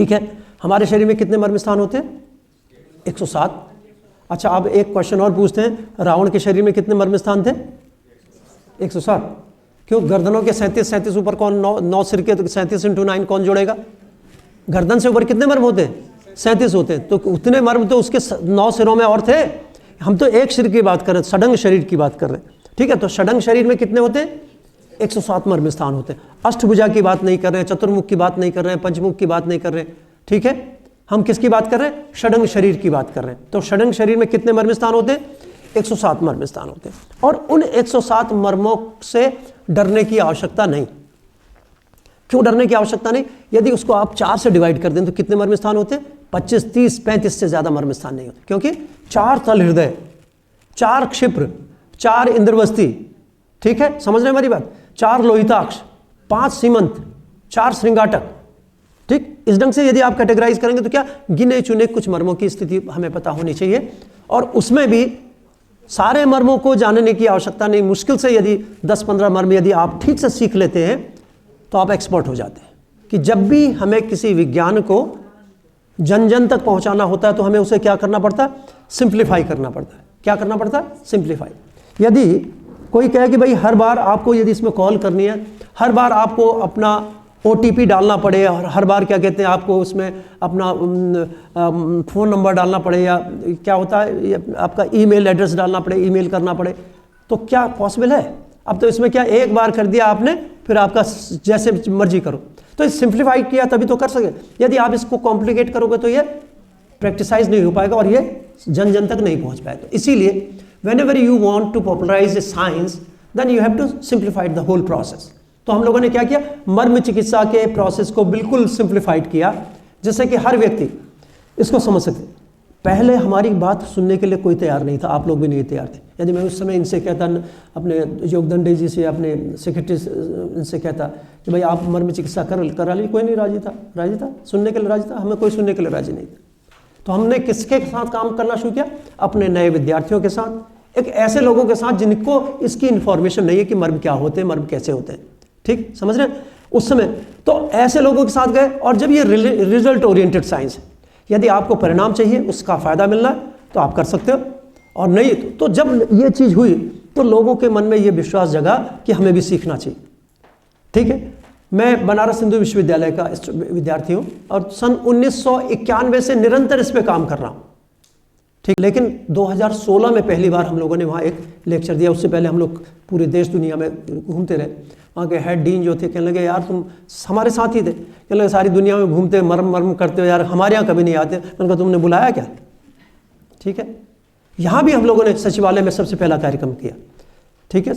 ठीक है, हमारे शरीर में कितने मर्म स्थान होते हैं? 107। अच्छा, अब एक क्वेश्चन और पूछते हैं, रावण के शरीर में कितने मर्म स्थान थे? 107। क्यों? गर्दनों के 37 ऊपर कौन, 9 सिर के, तो 37 × 9 कौन जोड़ेगा? गर्दन से ऊपर कितने मर्म होते हैं? 37 होते हैं। तो उतने मर्म तो उसके 9 सिरों में और थे। हम तो एक सिर की बात कर रहे हैं, षडंग शरीर की बात कर रहे हैं। ठीक है, तो षडंग शरीर में कितने होते हैं? 107 मर्म स्थान होते हैं। अष्टभुजा की बात नहीं कर रहे हैं, चतुर्मुख की बात नहीं कर रहे हैं, पंचमुख की बात नहीं कर रहे हैं। ठीक है, हम किसकी बात कर रहे हैं? षडंग शरीर की बात कर रहे हैं। तो षडंग शरीर में कितने मर्म स्थान होते हैं? 107 मर्म स्थान होते हैं। और उन 107 मर्मों से डरने की आवश्यकता नहीं। क्यों डरने की आवश्यकता नहीं? यदि उसको आप 4 से डिवाइड कर दें तो कितने मर्म स्थान होते हैं? 25, 30, 35 से ज्यादा मर्म स्थान नहीं होते, क्योंकि 4 तल हृदय, 4 क्षिप्र, 4 इंद्रवस्ती, ठीक है, समझ रहे हैं हमारी बात, 4 लोहिताक्ष, 5 सीमंत, 4 श्रृंगाटक। ठीक, इस ढंग से यदि आप कैटेगराइज करेंगे तो क्या गिने चुने कुछ मर्मों की स्थिति हमें पता होनी चाहिए, और उसमें भी सारे मर्मों को जानने की आवश्यकता नहीं। मुश्किल से यदि 10-15 मर्म यदि आप ठीक से सीख लेते हैं तो आप एक्सपर्ट हो जाते हैं। कि जब भी हमें किसी विज्ञान को जन जन तक पहुंचाना होता है तो हमें उसे क्या करना पड़ता है? सिंप्लीफाई करना पड़ता है। क्या करना पड़ता है? सिंप्लीफाई। यदि कोई कहे कि भाई हर बार आपको यदि इसमें कॉल करनी है, हर बार आपको अपना OTP डालना पड़े, और हर बार क्या कहते हैं आपको उसमें अपना फ़ोन नंबर डालना पड़े, या क्या होता है आपका ईमेल एड्रेस डालना पड़े, ईमेल करना पड़े, तो क्या पॉसिबल है? अब तो इसमें क्या एक बार कर दिया आपने, फिर आपका जैसे मर्जी करो। तो इस सिंप्लीफाइड किया तभी तो कर सके। यदि आप इसको कॉम्प्लिकेट करोगे तो ये प्रैक्टिसाइज नहीं हो पाएगा और ये जन जन तक नहीं पहुंच पाएगा। इसीलिए whenever you want to popularize a science then you have to simplify the whole process। तो हम लोगों ने क्या किया? मर्म चिकित्सा के प्रोसेस को बिल्कुल सिंप्लीफाइड किया, जिससे कि हर व्यक्ति इसको समझ सके। पहले हमारी बात सुनने के लिए कोई तैयार नहीं था, आप लोग भी नहीं तैयार थे। यदि मैं उस समय इनसे कहता, अपने योगदंडे जी से, अपने सेक्रेटरी इनसे कहता कि भाई आप मर्म चिकित्सा करा ली, कोई नहीं राजी था सुनने के लिए राजी था, हमें कोई सुनने के लिए राजी नहीं था। तो हमने किसके साथ काम करना शुरू किया? अपने नए विद्यार्थियों के साथ, एक ऐसे लोगों के साथ जिनको इसकी इन्फॉर्मेशन नहीं है कि मर्म क्या होते हैं, मर्म कैसे होते हैं। ठीक, समझ रहे हैं? उस समय तो ऐसे लोगों के साथ गए। और जब ये रिजल्ट ओरिएंटेड साइंस है, यदि आपको परिणाम चाहिए, उसका फायदा मिलना है तो आप कर सकते हो, और नहीं तो जब ये चीज हुई तो लोगों के मन में ये विश्वास जगा कि हमें भी सीखना चाहिए। ठीक है, मैं बनारस हिंदू विश्वविद्यालय का विद्यार्थी हूँ और सन 1991 से निरंतर इस पे काम कर रहा हूँ। ठीक, लेकिन 2016 में पहली बार हम लोगों ने वहाँ एक लेक्चर दिया। उससे पहले हम लोग पूरे देश दुनिया में घूमते रहे। वहाँ के हेड डीन जो थे कहने लगे यार तुम हमारे साथ ही थे, कहने लगे सारी दुनिया में घूमते मर्म करते हो यार, हमारे यहाँ कभी नहीं आते। मैंने कहा तुमने बुलाया क्या? ठीक है, यहाँ भी हम लोगों ने सचिवालय में सबसे पहला कार्यक्रम किया। ठीक है,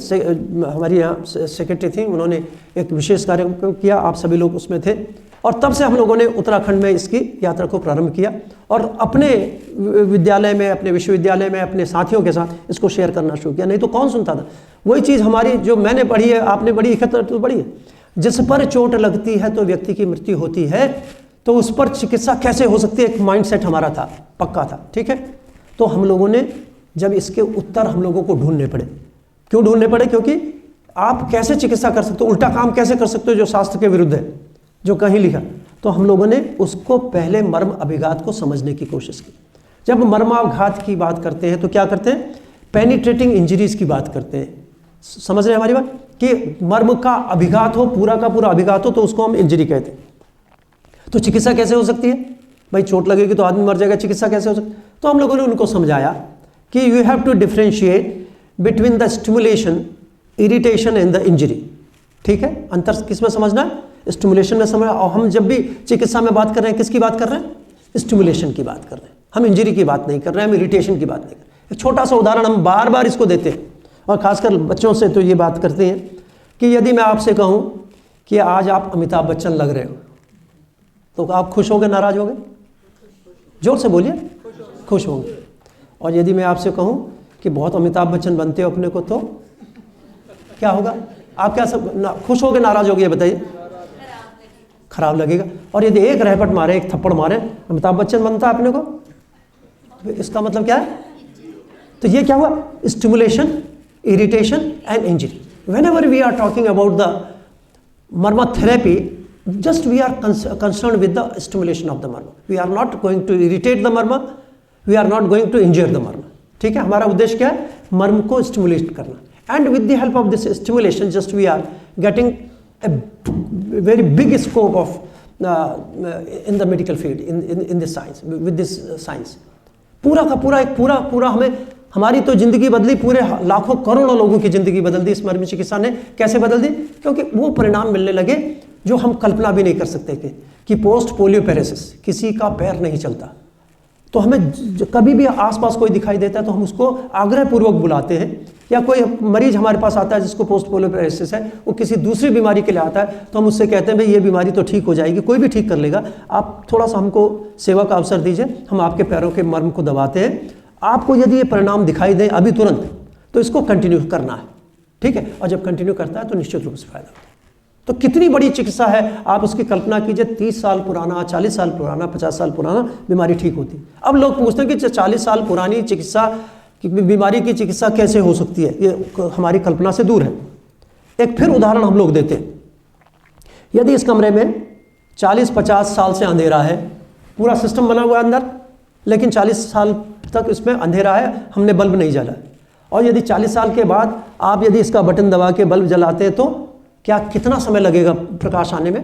हमारी यहाँ सेक्रेटरी थी, उन्होंने एक विशेष कार्यक्रम किया, आप सभी लोग उसमें थे। और तब से हम लोगों ने उत्तराखंड में इसकी यात्रा को प्रारंभ किया और अपने विद्यालय में, अपने विश्वविद्यालय में अपने साथियों के साथ इसको शेयर करना शुरू किया। नहीं तो कौन सुनता था? वही चीज़ हमारी जो मैंने पढ़ी है, आपने पढ़ी, इकहत्तर तो पढ़ी है, जिस पर चोट लगती है तो व्यक्ति की मृत्यु होती है, तो उस पर चिकित्सा कैसे हो सकती है, एक माइंडसेट हमारा था, पक्का था। ठीक है, तो हम लोगों ने जब इसके उत्तर हम लोगों को ढूंढने पड़े। क्यों ढूंढने पड़े? क्योंकि आप कैसे चिकित्सा कर सकते हो, उल्टा काम कैसे कर सकते हो जो शास्त्र के विरुद्ध है, जो कहीं लिखा। तो हम लोगों ने उसको पहले मर्म अभिघात को समझने की कोशिश की। जब मर्माघात की बात करते हैं तो क्या करते हैं? पेनिट्रेटिंग इंजरीज की बात करते हैं। समझ रहे हैं हमारी बात? कि मर्म का अभिघात हो, पूरा का पूरा अभिघात हो, तो उसको हम इंजरी कहते हैं। तो चिकित्सा कैसे हो सकती है? भाई चोट लगेगी तो आदमी मर जाएगा, चिकित्सा कैसे हो सकती है? तो हम लोगों ने उनको समझाया कि you have to differentiate between the stimulation, irritation and the injury. ठीक है, अंतर किसमें समझना है? स्टिमुलेशन में समझना। और हम जब भी चिकित्सा में बात कर रहे हैं, किसकी बात कर रहे हैं? स्टिमुलेशन की बात कर रहे हैं। हम इंजरी की बात नहीं कर रहे हैं, हम इरिटेशन की बात नहीं कर रहे हैं। एक छोटा सा उदाहरण हम बार बार इसको देते हैं, और खासकर बच्चों से तो ये बात करते हैं कि यदि मैं आपसे कहूँ कि आज आप अमिताभ बच्चन लग रहे हो, तो आप खुश होंगे, नाराज होंगे? जोर से बोलिए। खुश होंगे। और यदि मैं आपसे कहूँ कि बहुत अमिताभ बच्चन बनते हो अपने को, तो क्या होगा? आप क्या सब खुश होगे, नाराज होगे? ये बताइए। खराब लगेगा। और यदि एक रहपट मारे, एक थप्पड़ मारे, अमिताभ बच्चन बनता है अपने को, तो इसका मतलब क्या है? तो ये क्या हुआ? Stimulation, irritation and injury. Whenever we are talking about the marma therapy, just we are concerned with the stimulation of the murmur. We are not going to irritate the murmur, we are not going to injure the murmur. ठीक है, हमारा उद्देश्य क्या है? मर्म को stimulate करना. And with the help of this stimulation, just we are getting a very big scope of in the medical field, in this science, with this science. पूरा का पूरा एक पूरा हमें, हमारी तो जिंदगी बदली, पूरे लाखों करोड़ों लोगों की जिंदगी बदल दी इस मर्म चिकित्सा ने. कैसे बदल दी? क्योंकि वो परिणाम मिलने लगे जो हम कल्पना भी नहीं कर सकते कि पोस्ट पोलियो पैरालिसिस, किसी का पैर नहीं चलता, तो हमें कभी भी आसपास कोई दिखाई देता है तो हम उसको आग्रहपूर्वक बुलाते हैं. या कोई मरीज हमारे पास आता है जिसको पोस्ट पोलियो पैरालिसिस है, वो किसी दूसरी बीमारी के लिए आता है, तो हम उससे कहते हैं भाई ये बीमारी तो ठीक हो जाएगी, कोई भी ठीक कर लेगा, आप थोड़ा सा हमको सेवा का अवसर दीजिए, हम आपके पैरों के मर्म को दबाते हैं. आपको यदि ये परिणाम दिखाई दे अभी तुरंत, तो इसको कंटिन्यू करना है. ठीक है, और जब कंटिन्यू करता है तो निश्चित रूप से फायदा होता है. तो कितनी बड़ी चिकित्सा है, आप उसकी कल्पना कीजिए. 30 साल पुराना, 40 साल पुराना, 50 साल पुराना बीमारी ठीक होती. अब लोग पूछते हैं कि 40 साल पुरानी चिकित्सा बीमारी की चिकित्सा कैसे हो सकती है, ये हमारी कल्पना से दूर है. एक फिर उदाहरण हम लोग देते हैं. यदि इस कमरे में 40-50 साल से अंधेरा है, पूरा सिस्टम बना हुआ है अंदर, लेकिन 40 साल तक इसमें अंधेरा है, हमने बल्ब नहीं जला, और यदि 40 साल के बाद आप यदि इसका बटन दबा के बल्ब जलाते हैं तो क्या कितना समय लगेगा प्रकाश आने में?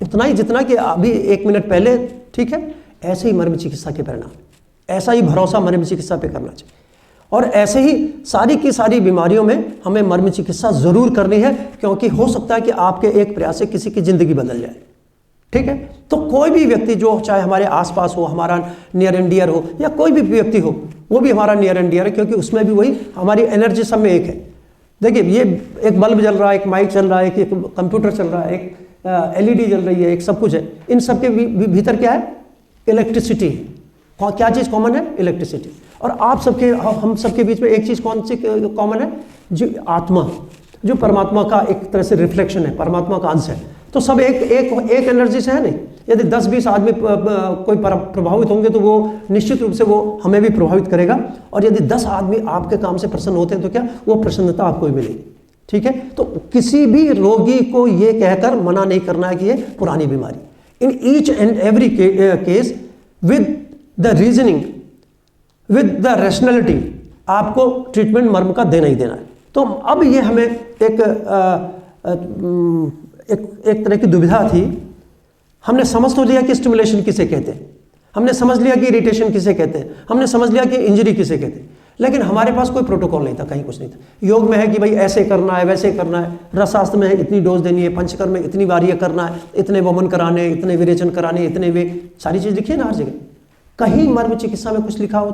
उतना ही जितना कि अभी 1 मिनट पहले. ठीक है, ऐसे ही मर्म चिकित्सा के परिणाम, ऐसा ही भरोसा मर्म चिकित्सा पे करना चाहिए. और ऐसे ही सारी की सारी बीमारियों में हमें मर्म चिकित्सा जरूर करनी है, क्योंकि हो सकता है कि आपके एक प्रयास से किसी की जिंदगी बदल जाए. ठीक है, तो कोई भी व्यक्ति जो चाहे हमारे आसपास हो, हमारा नियर एंड डियर हो, या कोई भी व्यक्ति हो, वो भी हमारा नियर एंड डियर है, क्योंकि उसमें भी वही हमारी एनर्जी सब में एक है. देखिए, ये एक बल्ब जल रहा है, एक माइक चल रहा है, एक कंप्यूटर चल रहा है, एक एलईडी जल रही है, एक सब कुछ है. इन सब के भीतर क्या है? इलेक्ट्रिसिटी. क्या चीज़ कॉमन है? इलेक्ट्रिसिटी. और आप सबके, हम सबके बीच में एक चीज़ कौन सी कॉमन है? जो आत्मा, जो परमात्मा का एक तरह से रिफ्लेक्शन है, परमात्मा का अंश है. तो सब एक एनर्जी से है नहीं. यदि 10-20 आदमी कोई प्रभावित होंगे तो वो निश्चित रूप से वो हमें भी प्रभावित करेगा. और यदि 10 आदमी आपके काम से प्रसन्न होते हैं तो क्या वो प्रसन्नता आपको भी मिलेगी. ठीक है, तो किसी भी रोगी को ये कहकर मना नहीं करना है कि ये पुरानी बीमारी. In each and every case with the reasoning, with the rationality, आपको ट्रीटमेंट मर्म का देना ही देना है. तो अब ये हमें एक तरह की दुविधा थी. हमने समझ तो लिया कि स्टिमुलेशन किसे कहते हैं, हमने समझ लिया कि इरिटेशन किसे कहते हैं, हमने समझ लिया कि इंजरी किसे कहते हैं, लेकिन हमारे पास कोई प्रोटोकॉल नहीं था, कहीं कुछ नहीं था. योग में है कि भाई ऐसे करना है, वैसे करना है. रसशास्त्र में है इतनी डोज देनी है, पंचकर्म में इतनी बार ये करना है, इतने वमन कराने, इतने विरेचन कराने, इतने वे सारी चीज़ लिखी है ना हर जगह. कहीं मर्म चिकित्सा में कुछ लिखा हो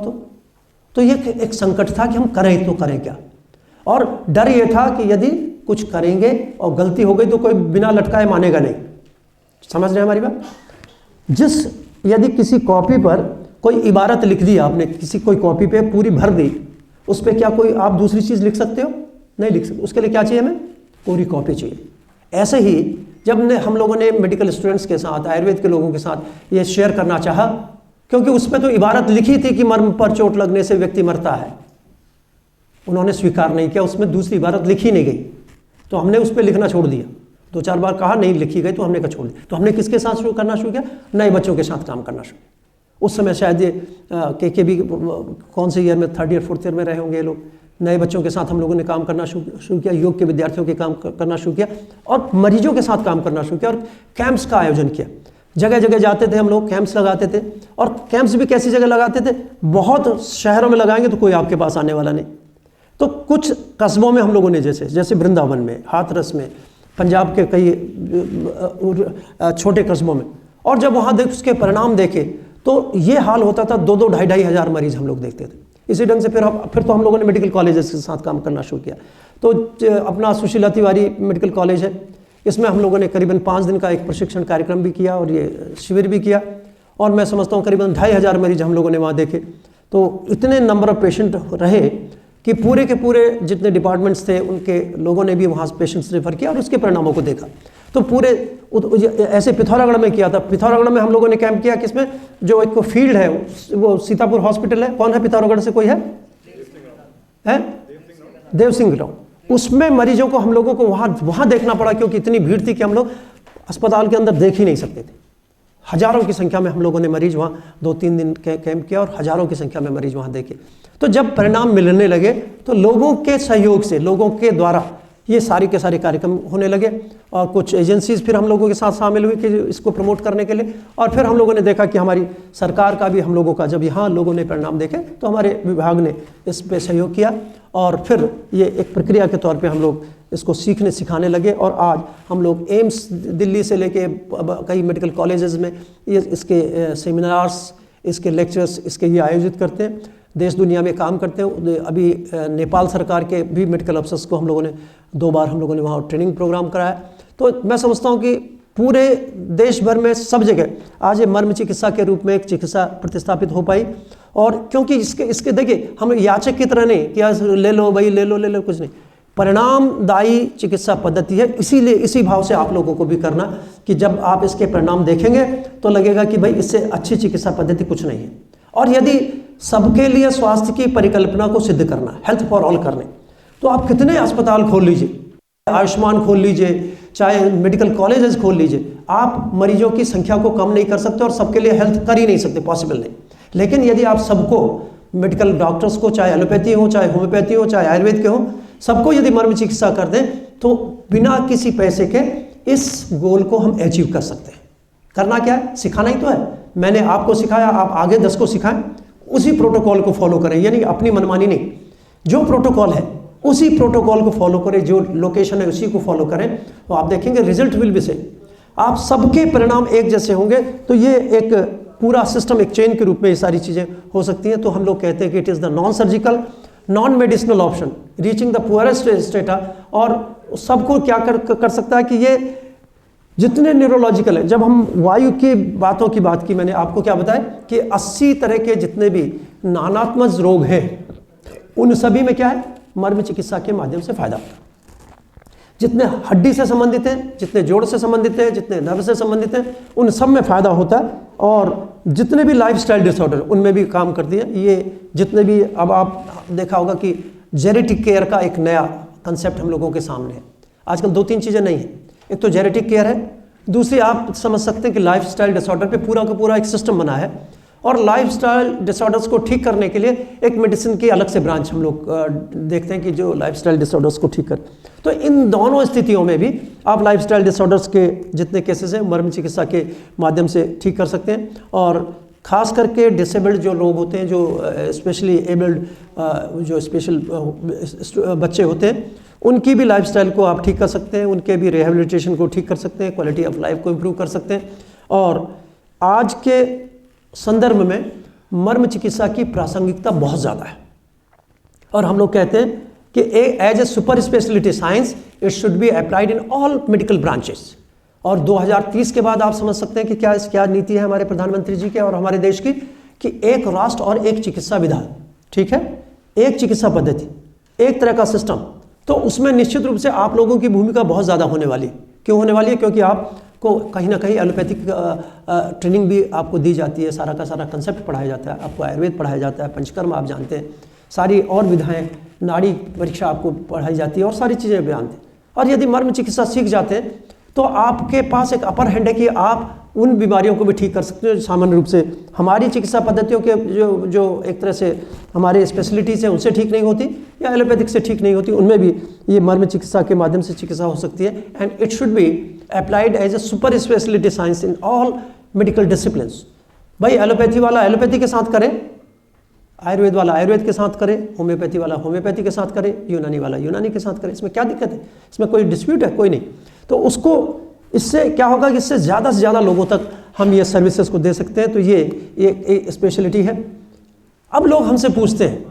तो ये एक संकट था कि हम करें तो करें क्या. और डर ये था कि यदि कुछ करेंगे और गलती हो गई तो कोई बिना लटकाए मानेगा नहीं. समझ रहे हैं हमारी बात? यदि किसी कॉपी पर कोई इबारत लिख दी आपने, कोई कॉपी पे पूरी भर दी, उस पर क्या कोई आप दूसरी चीज़ लिख सकते हो? नहीं लिख सकते. उसके लिए क्या चाहिए? हमें पूरी कॉपी चाहिए. ऐसे ही जब हम लोगों ने मेडिकल स्टूडेंट्स के साथ, आयुर्वेद के लोगों के साथ ये शेयर करना चाहा, क्योंकि उसमें तो इबारत लिखी थी कि मर्म पर चोट लगने से व्यक्ति मरता है, उन्होंने स्वीकार नहीं किया, उसमें दूसरी इबारत लिखी नहीं गई, तो हमने उस पर लिखना छोड़ दिया. 2-4 बार कहा नहीं लिखी गई तो हमने कहा छोड़ दिया. तो हमने किसके साथ शुरू करना शुरू किया? नए बच्चों के साथ काम करना शुरू किया. उस समय शायद ये के भी कौन से ईयर में, 3rd ईयर 4th ईयर में रहे होंगे ये लोग. नए बच्चों के साथ हम लोगों ने काम करना शुरू किया, योग के विद्यार्थियों के काम करना शुरू किया, और मरीजों के साथ काम करना शुरू किया, और कैंप्स का आयोजन किया. जगह जगह जाते थे हम लोग, कैंप्स लगाते थे. और कैंप्स भी कैसी जगह लगाते थे? बहुत शहरों में लगाएंगे तो कोई आपके पास आने वाला नहीं. तो कुछ कस्बों में हम लोगों ने जैसे वृंदावन में, हाथरस में, पंजाब के कई छोटे कस्बों में, और जब वहाँ उसके परिणाम देखे तो ये हाल होता था. 2-2, 2,500 हज़ार मरीज हम लोग देखते थे. इसी ढंग से फिर तो हम लोगों ने मेडिकल कॉलेजेस के साथ काम करना शुरू किया. तो अपना सुशीला तिवारी मेडिकल कॉलेज है, इसमें हम लोगों ने करीबन 5 दिन का एक प्रशिक्षण कार्यक्रम भी किया और ये शिविर भी किया, और मैं समझता हूँ करीबन 2,500 मरीज हम लोगों ने वहाँ देखे. तो इतने नंबर ऑफ पेशेंट रहे कि पूरे के पूरे जितने डिपार्टमेंट्स थे उनके लोगों ने भी वहाँ पेशेंट्स रेफर किया और उसके परिणामों को देखा. तो पूरे ऐसे पिथौरागढ़ में किया था. पिथौरागढ़ में हम लोगों ने कैंप किया, किसमें? जो एक फील्ड है वो सीतापुर हॉस्पिटल है. कौन है पिथौरागढ़ से? कोई है? देव सिंह राव. उसमें मरीजों को हम लोगों को वहाँ देखना पड़ा, क्योंकि इतनी भीड़ थी कि हम लोग अस्पताल के अंदर देख ही नहीं सकते थे। हजारों की संख्या में हम लोगों ने मरीज वहाँ 2-3 दिन कैंप किया और हजारों की संख्या में मरीज वहाँ देखे। तो जब परिणाम मिलने लगे तो लोगों के सहयोग से, लोगों के द्वारा ये सारे के सारे कार्यक्रम होने लगे और कुछ एजेंसीज फिर हम लोगों के साथ शामिल हुई कि इसको प्रमोट करने के लिए। और फिर हम लोगों ने देखा कि हमारी सरकार का भी हम लोगों का, जब यहाँ लोगों ने परिणाम देखे तो हमारे विभाग ने इस पे सहयोग किया और फिर ये एक प्रक्रिया के तौर पे हम लोग इसको सीखने सिखाने लगे। और आज हम लोग एम्स दिल्ली से लेके कई मेडिकल कॉलेजेस में ये इसके सेमिनार्स, इसके लेक्चर्स, इसके ये आयोजित करते हैं, देश दुनिया में काम करते हैं। अभी नेपाल सरकार के भी मेडिकल अफसर्स को हम लोगों ने 2 बार हम लोगों ने वहाँ ट्रेनिंग प्रोग्राम कराया। तो मैं समझता हूँ कि पूरे देश भर में सब जगह आज ये मर्म चिकित्सा के रूप में एक चिकित्सा प्रतिस्थापित हो पाई। और क्योंकि इसके देखिए, हम याचक की तरह नहीं कि आज ले लो भाई, ले लो, कुछ नहीं, परिणामदायी चिकित्सा पद्धति है। इसीलिए इसी भाव से आप लोगों को भी करना कि जब आप इसके परिणाम देखेंगे तो लगेगा कि भाई इससे अच्छी चिकित्सा पद्धति कुछ नहीं है। और यदि सबके लिए स्वास्थ्य की परिकल्पना को सिद्ध करना, हेल्थ फॉर ऑल करने, तो आप कितने अस्पताल खोल लीजिए, आयुष्मान खोल लीजिए, चाहे मेडिकल कॉलेजेस खोल लीजिए, आप मरीजों की संख्या को कम नहीं कर सकते और सबके लिए हेल्थ कर ही नहीं सकते, पॉसिबल नहीं। लेकिन यदि आप सबको, मेडिकल डॉक्टर्स को, चाहे एलोपैथी हो, चाहे होम्योपैथी हो, चाहे आयुर्वेद के हो, सबको यदि मर्म चिकित्सा कर दें तो बिना किसी पैसे के इस गोल को हम अचीव कर सकते हैं। करना क्या है? सिखाना ही तो है। मैंने आपको सिखाया, आप आगे 10 को सिखाएं, उसी प्रोटोकॉल को फॉलो करें, यानी अपनी मनमानी नहीं। जो प्रोटोकॉल है उसी प्रोटोकॉल को फॉलो करें, जो लोकेशन है उसी को फॉलो करें, तो आप देखेंगे रिजल्ट विल बी सेम। आप सबके परिणाम एक जैसे होंगे। तो ये एक पूरा सिस्टम, एक चेन के रूप में ये सारी चीज़ें हो सकती हैं। तो हम लोग कहते हैं कि it is the non surgical, non medicinal option reaching the poorest strata. और सबको क्या कर सकता है कि ये जितने न्यूरोलॉजिकल है, जब हम वायु की बातों की बात की, मैंने आपको क्या बताया कि 80 तरह के जितने भी नानात्मक रोग हैं उन सभी में क्या है, मर्म चिकित्सा के माध्यम से फायदा होता है। जितने हड्डी से संबंधित हैं, जितने जोड़ से संबंधित हैं, जितने नर्व से संबंधित हैं, उन सब में फायदा होता है। और जितने भी लाइफस्टाइल डिसऑर्डर उनमें भी काम करती है ये जितने भी। अब आप देखा होगा कि जेनेटिक केयर का एक नया कंसेप्ट हम लोगों के सामने है। आजकल 2-3 चीज़ें नहीं है। एक तो जेनेटिक केयर है, दूसरी आप समझ सकते हैं कि लाइफस्टाइल डिसऑर्डर पे पूरा का पूरा एक सिस्टम बना है। और लाइफस्टाइल डिसऑर्डर्स को ठीक करने के लिए एक मेडिसिन की अलग से ब्रांच हम लोग देखते हैं कि जो लाइफस्टाइल डिसऑर्डर्स को ठीक करे। तो इन दोनों स्थितियों में भी आप लाइफस्टाइल डिसऑर्डर्स के जितने केसेस हैं मर्म चिकित्सा के माध्यम से ठीक कर सकते हैं। और ख़ास करके डिसेबल्ड जो लोग होते हैं, जो स्पेशली एबल्ड, जो स्पेशल बच्चे होते हैं, उनकी भी लाइफस्टाइल को आप ठीक कर सकते हैं, उनके भी रिहेबिलिटेशन को ठीक कर सकते हैं, क्वालिटी ऑफ लाइफ को इम्प्रूव कर सकते हैं। और आज के संदर्भ में मर्म चिकित्सा की प्रासंगिकता बहुत ज़्यादा है। और हम लोग कहते हैं कि as a super speciality science it should be applied in all medical branches. और 2030 के बाद आप समझ सकते हैं कि क्या नीति है हमारे प्रधानमंत्री जी के और हमारे देश की, कि एक राष्ट्र और एक चिकित्सा विधान, ठीक है, एक चिकित्सा पद्धति, एक तरह का सिस्टम। तो उसमें निश्चित रूप से आप लोगों की भूमिका बहुत ज़्यादा होने वाली है। क्यों होने वाली है? क्योंकि आपको कहीं ना कहीं एलोपैथिक ट्रेनिंग भी आपको दी जाती है, सारा का सारा कंसेप्ट पढ़ाया जाता है, आपको आयुर्वेद पढ़ाया जाता है, पंचकर्म आप जानते हैं, सारी और विधाएं, नाड़ी परीक्षा आपको पढ़ाई जाती है और सारी चीज़ें भी जानते हैं। और यदि मर्म चिकित्सा सीख जाते हैं तो आपके पास एक अपर हैंड है कि आप उन बीमारियों को भी ठीक कर सकते हो जो सामान्य रूप से हमारी चिकित्सा पद्धतियों के जो एक तरह से हमारे स्पेशलिटीज़ हैं उनसे ठीक नहीं होती या एलोपैथिक से ठीक नहीं होती, उनमें भी ये मर्म चिकित्सा के माध्यम से चिकित्सा हो सकती है। And it should be applied as a super speciality science in all medical disciplines. भाई एलोपैथी वाला एलोपैथी के साथ करें, आयुर्वेद वाला आयुर्वेद के साथ करे, होम्योपैथी वाला होम्योपैथी के साथ करे, यूनानी वाला यूनानी के साथ करे। इसमें क्या दिक्कत है? इसमें कोई डिस्प्यूट है? कोई नहीं। तो उसको इससे क्या होगा कि इससे ज़्यादा से ज़्यादा लोगों तक हम ये सर्विसेज को दे सकते हैं। तो ये स्पेशलिटी है। अब लोग हमसे पूछते हैं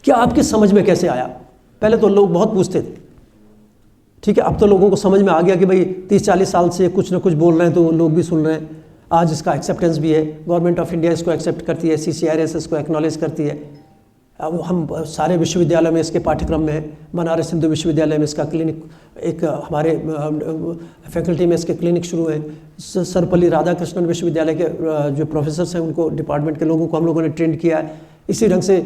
कि आपकी समझ में कैसे आया? पहले तो लोग बहुत पूछते थे, ठीक है, अब तो लोगों को समझ में आ गया कि भाई 30-40 साल से कुछ ना कुछ बोल रहे हैं तो लोग भी सुन रहे हैं। आज इसका एक्सेप्टेंस भी है, गवर्नमेंट ऑफ इंडिया इसको एक्सेप्ट करती है, CCRS इसको एक्नॉलेज करती है। अब हम सारे विश्वविद्यालय में इसके पाठ्यक्रम में है, बनारस हिंदू विश्वविद्यालय में इसका क्लिनिक, एक हमारे फैकल्टी में इसके क्लिनिक शुरू है। सर्वपल्ली राधाकृष्णन विश्वविद्यालय के जो प्रोफेसर्स हैं उनको, डिपार्टमेंट के लोगों को हम लोगों ने ट्रेंड किया है। इसी ढंग से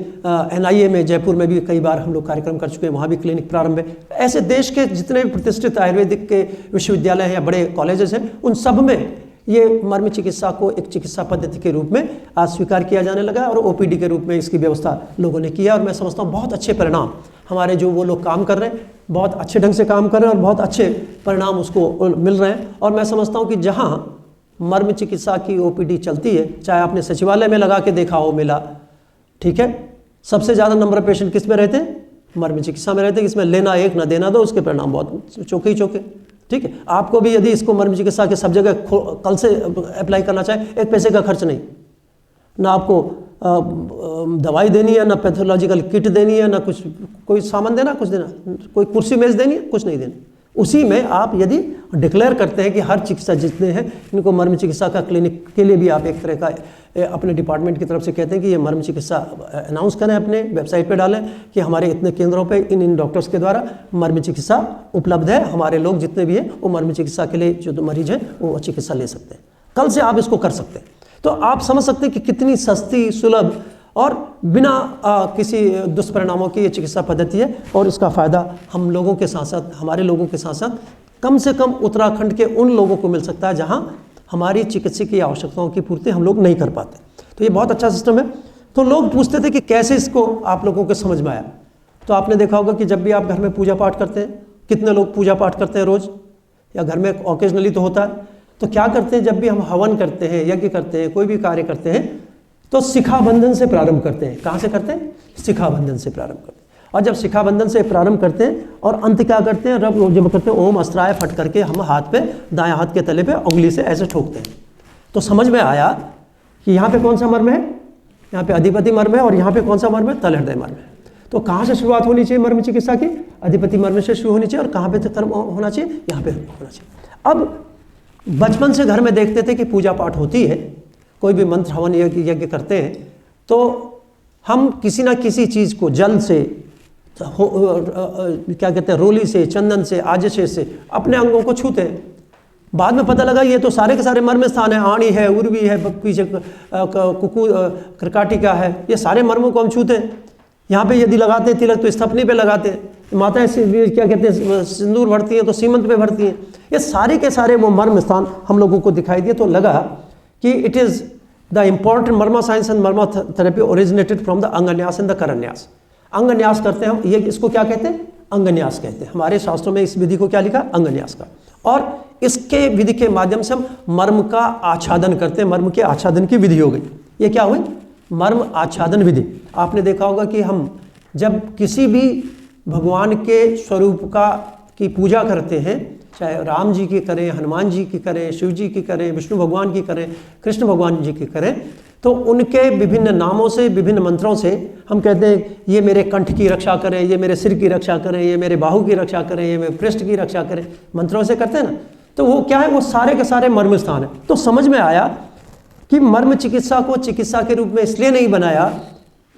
NIA में जयपुर में भी कई बार हम लोग कार्यक्रम कर चुके हैं, वहाँ भी क्लिनिक प्रारंभ है। ऐसे देश के जितने भी प्रतिष्ठित आयुर्वेदिक के विश्वविद्यालय हैं या बड़े कॉलेजेस हैं, उन सब में ये मर्म चिकित्सा को एक चिकित्सा पद्धति के रूप में आज स्वीकार किया जाने लगा है और OPD के रूप में इसकी व्यवस्था लोगों ने किया। और मैं समझता हूँ बहुत अच्छे परिणाम हमारे जो वो लोग काम कर रहे हैं, बहुत अच्छे ढंग से काम कर रहे हैं और बहुत अच्छे परिणाम उसको मिल रहे हैं। और मैं समझता हूँ कि जहाँ मर्म चिकित्सा की OPD चलती है, चाहे आपने सचिवालय में लगा के देखा हो मेला, ठीक है, सबसे ज़्यादा नंबर ऑफ पेशेंट किस में रहते हैं? मर्म चिकित्सा में रहते हैं। इसमें लेना एक ना देना दो, उसके परिणाम बहुत चौके ही चौके। ठीक है, आपको भी यदि इसको मर्म चिकित्सा के सब जगह कल से अप्लाई करना चाहे, एक पैसे का खर्च नहीं, ना आपको दवाई देनी है, ना पैथोलॉजिकल किट देनी है, ना कुछ कोई सामान देना, कुछ देना, कोई कुर्सी मेज देनी है, कुछ नहीं देनी। उसी में आप यदि डिक्लेयर करते हैं कि हर चिकित्सा जितने हैं इनको मर्म चिकित्सा का क्लिनिक के लिए भी आप एक तरह का अपने डिपार्टमेंट की तरफ से कहते हैं कि ये मर्म चिकित्सा अनाउंस करें, अपने वेबसाइट पे डालें कि हमारे इतने केंद्रों पे इन डॉक्टर्स के द्वारा मर्म चिकित्सा उपलब्ध है, हमारे लोग जितने भी हैं वो मर्म चिकित्सा के लिए जो मरीज हैं वो चिकित्सा ले सकते हैं। कल से आप इसको कर सकते हैं। तो आप समझ सकते हैं कि कितनी सस्ती, सुलभ और बिना किसी दुष्परिणामों की ये चिकित्सा पद्धति है। और इसका फ़ायदा हम लोगों के साथ साथ, हमारे लोगों के साथ साथ कम से कम उत्तराखंड के उन लोगों को मिल सकता है जहां हमारी चिकित्सकीय आवश्यकताओं की पूर्ति हम लोग नहीं कर पाते। तो ये बहुत अच्छा सिस्टम है। तो लोग पूछते थे कि कैसे इसको आप लोगों को समझ में आया। तो आपने देखा होगा कि जब भी आप घर में पूजा पाठ करते हैं, कितने लोग पूजा पाठ करते हैं रोज़, या घर में ऑकेजनली तो होता है, तो क्या करते हैं, जब भी हम हवन करते हैं, यज्ञ करते हैं, कोई भी कार्य करते हैं, तो शिखा बंधन से प्रारंभ करते हैं। कहाँ से करते हैं? शिखा बंधन से प्रारंभ करते हैं। और जब शिखा बंधन से प्रारंभ करते हैं और अंत क्या करते हैं, रब जब करते हैं ओम अस्त्राय फट करके हम हाथ पे, दाएं हाथ के तले पे उंगली से ऐसे ठोकते हैं। तो समझ में आया कि यहाँ पे कौन सा मर्म है, यहाँ पे अधिपति मर्म है, और यहाँ पे कौन सा मर्म है, तल हृदय मर्म है। तो कहाँ से शुरुआत होनी चाहिए मर्म चिकित्सा की? अधिपति मर्म से शुरू होनी चाहिए। और कहाँ पे कर्म होना चाहिए? यहाँ पे होना चाहिए। अब बचपन से घर में देखते थे कि पूजा पाठ होती है, कोई भी मंत्र हवन यज्ञ करते हैं, तो हम किसी ना किसी चीज़ को जल से, क्या कहते हैं, रोली से, चंदन से, आजिशे से अपने अंगों को छूते हैं। बाद में पता लगा ये तो सारे के सारे मर्म स्थान है, आणी है, उर्वी है, पीछे कुकू कर्काटिका है, ये सारे मर्मों को हम छूते हैं। यहाँ पे यदि लगाते हैं तिलक तो स्थपनी पे लगाते हैं, माताएं क्या कहते हैं सिंदूर भरती हैं तो सीमंत पे भरती हैं। ये सारे के सारे वो मर्म स्थान हम लोगों को दिखाई दिए। तो लगा कि it is the important marma science and marma therapy originated from the anganyas and the karanyas. अंगन्यास करते हैं हम, ये इसको क्या कहते हैं? अंगन्यास कहते हैं। हमारे शास्त्रों में इस विधि को क्या लिखा? अंगन्यास का। और इसके विधि के माध्यम से हम मर्म का आच्छादन करते हैं। मर्म के आच्छादन की विधि हो गई। ये क्या हुई? मर्म आच्छादन विधि। आपने देखा होगा कि हम जब किसी भी भगवान के स्वरूप की पूजा करते हैं, चाहे राम जी की करें, हनुमान जी की करें, शिव जी की करें, विष्णु भगवान की करें, कृष्ण भगवान जी की करें, तो उनके विभिन्न नामों से, विभिन्न मंत्रों से हम कहते हैं ये मेरे कंठ की रक्षा करें, ये मेरे सिर की रक्षा करें, ये मेरे बाहु की रक्षा करें, ये मेरे पृष्ठ की रक्षा करें, मंत्रों से करते हैं ना। तो वो क्या है? वो सारे के सारे मर्म स्थान है। तो समझ में आया कि मर्म चिकित्सा को चिकित्सा के रूप में इसलिए नहीं बनाया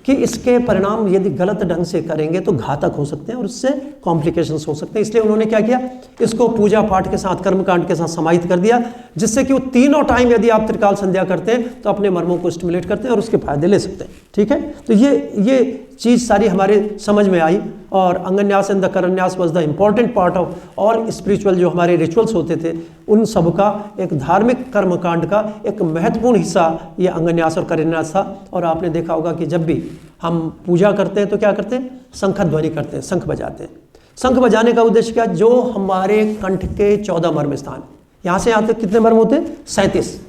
कि इसके परिणाम यदि गलत ढंग से करेंगे तो घातक हो सकते हैं और उससे कॉम्प्लिकेशंस हो सकते हैं। इसलिए उन्होंने क्या किया? इसको पूजा पाठ के साथ, कर्मकांड के साथ समाहित कर दिया, जिससे कि वो तीनों टाइम यदि आप त्रिकाल संध्या करते हैं तो अपने मर्मों को स्टिमुलेट करते हैं और उसके फायदे ले सकते हैं। ठीक है, तो ये चीज़ सारी हमारे समझ में आई। और anganyas and the karanyas was the important part of all spiritual, जो हमारे रिचुअल्स होते थे उन सब का, एक धार्मिक कर्मकांड का एक महत्वपूर्ण हिस्सा ये अंगन्यास और करन्यास था। और आपने देखा होगा कि जब भी हम पूजा करते हैं तो क्या करते हैं? शंख ध्वनि करते हैं, शंख बजाते हैं। शंख बजाने का उद्देश्य क्या? जो हमारे कंठ के 14 मर्म स्थान, यहाँ से यहाँ तक कितने मर्म होते हैं? 37।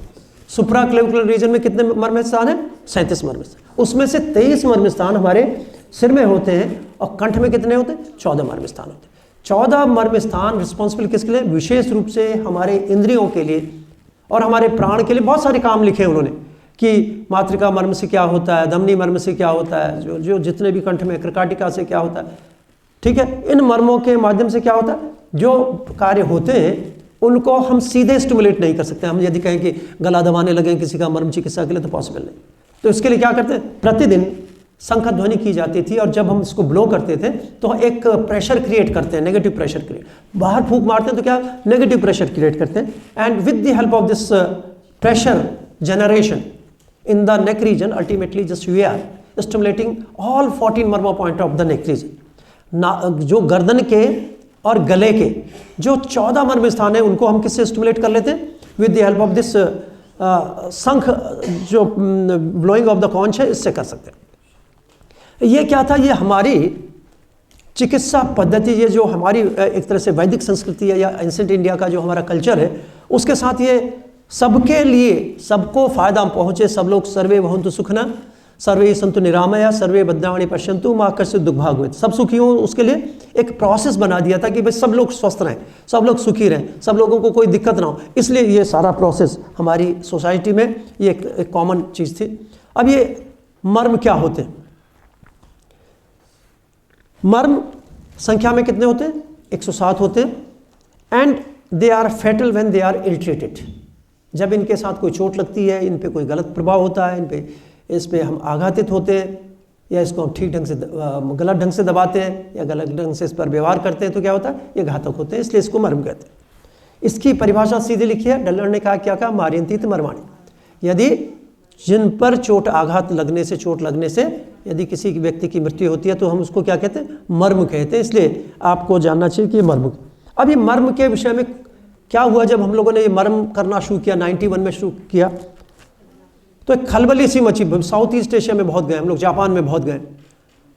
सुप्रा क्लेविकुलर रीजन में कितने मर्म स्थान है? 37 मर्म स्थान। उसमें से 23 मर्म स्थान हमारे सिर में होते हैं और कंठ में कितने होते हैं? 14 मर्म स्थान होते हैं। 14 मर्म स्थान रिस्पॉन्सिबल किसके लिए? विशेष रूप से हमारे इंद्रियों के लिए और हमारे प्राण के लिए। बहुत सारे काम लिखे उन्होंने कि मातृका मर्म से क्या होता है, धमनी मर्म से क्या होता है, जो जितने भी कंठ में, कर्काटिका से क्या होता है। ठीक है, इन मर्मों के माध्यम से क्या होता है? जो कार्य होते हैं उनको हम सीधे स्टिमुलेट नहीं कर सकते। हम यदि कहें कि गला दबाने लगें किसी का मर्म चिकित्सा के लिए तो पॉसिबल नहीं। तो इसके लिए क्या करते हैं? प्रतिदिन शंख ध्वनि की जाती थी और जब हम इसको ब्लो करते थे तो एक प्रेशर क्रिएट करते हैं, नेगेटिव प्रेशर क्रिएट। बाहर फूंक मारते हैं तो क्या? नेगेटिव प्रेशर क्रिएट करते हैं। And with the help of this pressure generation in the neck region, ultimately just you're, stimulating all 14 marma point of the neck region. जो गर्दन के और गले के जो 14 मर्म स्थान है उनको हम किससे स्टिमुलेट कर लेते हैं? With the help of this शंख जो ब्लोइंग ऑफ द कॉन्च है, इससे कर सकते हैं। ये क्या था? ये हमारी चिकित्सा पद्धति, ये जो हमारी एक तरह से वैदिक संस्कृति है या एंशिएंट इंडिया का जो हमारा कल्चर है, उसके साथ ये सबके लिए, सबको फायदा पहुंचे, सब लोग सर्वे भवन्तु सुखिनः सर्वे सन्तु निरामया सर्वे भद्राणि पश्यन्तु मा कश्चित् दुःखभाग्, सब सुखी हो, उसके लिए एक प्रोसेस बना दिया था कि भाई सब लोग स्वस्थ रहें, सब लोग सुखी रहें, सब लोगों को कोई दिक्कत ना हो। इसलिए ये सारा प्रोसेस हमारी सोसाइटी में ये एक कॉमन चीज़ थी। अब ये मर्म क्या होते हैं? मर्म संख्या में कितने होते हैं? 107 होते हैं। And they are fatal when they are ill treated. जब इनके साथ कोई चोट लगती है, इन पे कोई गलत प्रभाव होता है, इस पे हम आघातित होते हैं, या इसको हम ठीक ढंग से गलत ढंग से दबाते हैं या गलत ढंग से इस पर व्यवहार करते हैं, तो क्या होता है? ये घातक होते हैं, इसलिए इसको मर्म कहते हैं। इसकी परिभाषा सीधी लिखी है, डल्लर ने कहा क्या कहा? मार्यंतीत मर्माणि। यदि जिन पर चोट आघात लगने से, चोट लगने से यदि किसी व्यक्ति की मृत्यु होती है तो हम उसको क्या कहते हैं? मर्म कहते हैं। इसलिए आपको जानना चाहिए कि ये मर्म। अब ये मर्म के विषय में क्या हुआ? जब हम लोगों ने ये मर्म करना शुरू किया, 91 में शुरू किया, तो एक खलबली सी मची। साउथ ईस्ट एशिया में बहुत गए हम लोग, जापान में बहुत गए,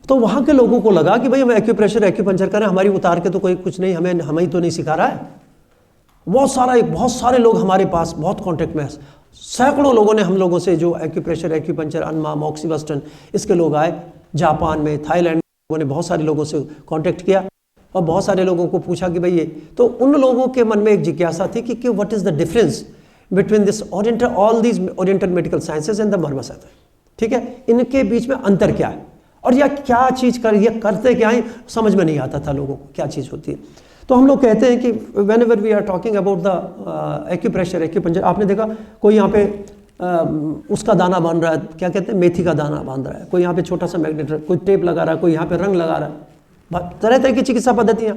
तो वहाँ के लोगों को लगा कि भाई हम एक्यूप्रेशर एक्यूपंचर करें, हमारी उतार के तो कोई कुछ नहीं, हमें ही तो नहीं सिखा रहा है। बहुत सारे लोग हमारे पास बहुत कांटेक्ट में, सैकड़ों लोगों ने हम लोगों से जो एक्यूप्रेशर एक्यूपंचर अनमा मॉक्सीबस्टन इसके लोग आए, जापान में, थाईलैंड में, लोगों ने बहुत सारे लोगों से कांटेक्ट किया और बहुत सारे लोगों को पूछा कि भाई ये, तो उन लोगों के मन में एक जिज्ञासा थी कि what is the difference between this oriental, all these oriental medical sciences and the मर्म साइंस। ठीक है, इनके बीच में अंतर क्या है और यह क्या चीज़ ये करते क्या है, समझ में नहीं आता था लोगों को क्या चीज़ होती है। तो हम लोग कहते हैं कि whenever we are talking about the acupressure acupuncture, आपने देखा कोई यहाँ पे उसका दाना बांध रहा है, क्या कहते हैं? मेथी का दाना बांध रहा है, कोई यहाँ पे छोटा सा मैग्नेट, कोई टेप लगा रहा है, कोई यहाँ पे रंग लगा रहा है, तरह तरह की चिकित्सा पद्धतियाँ।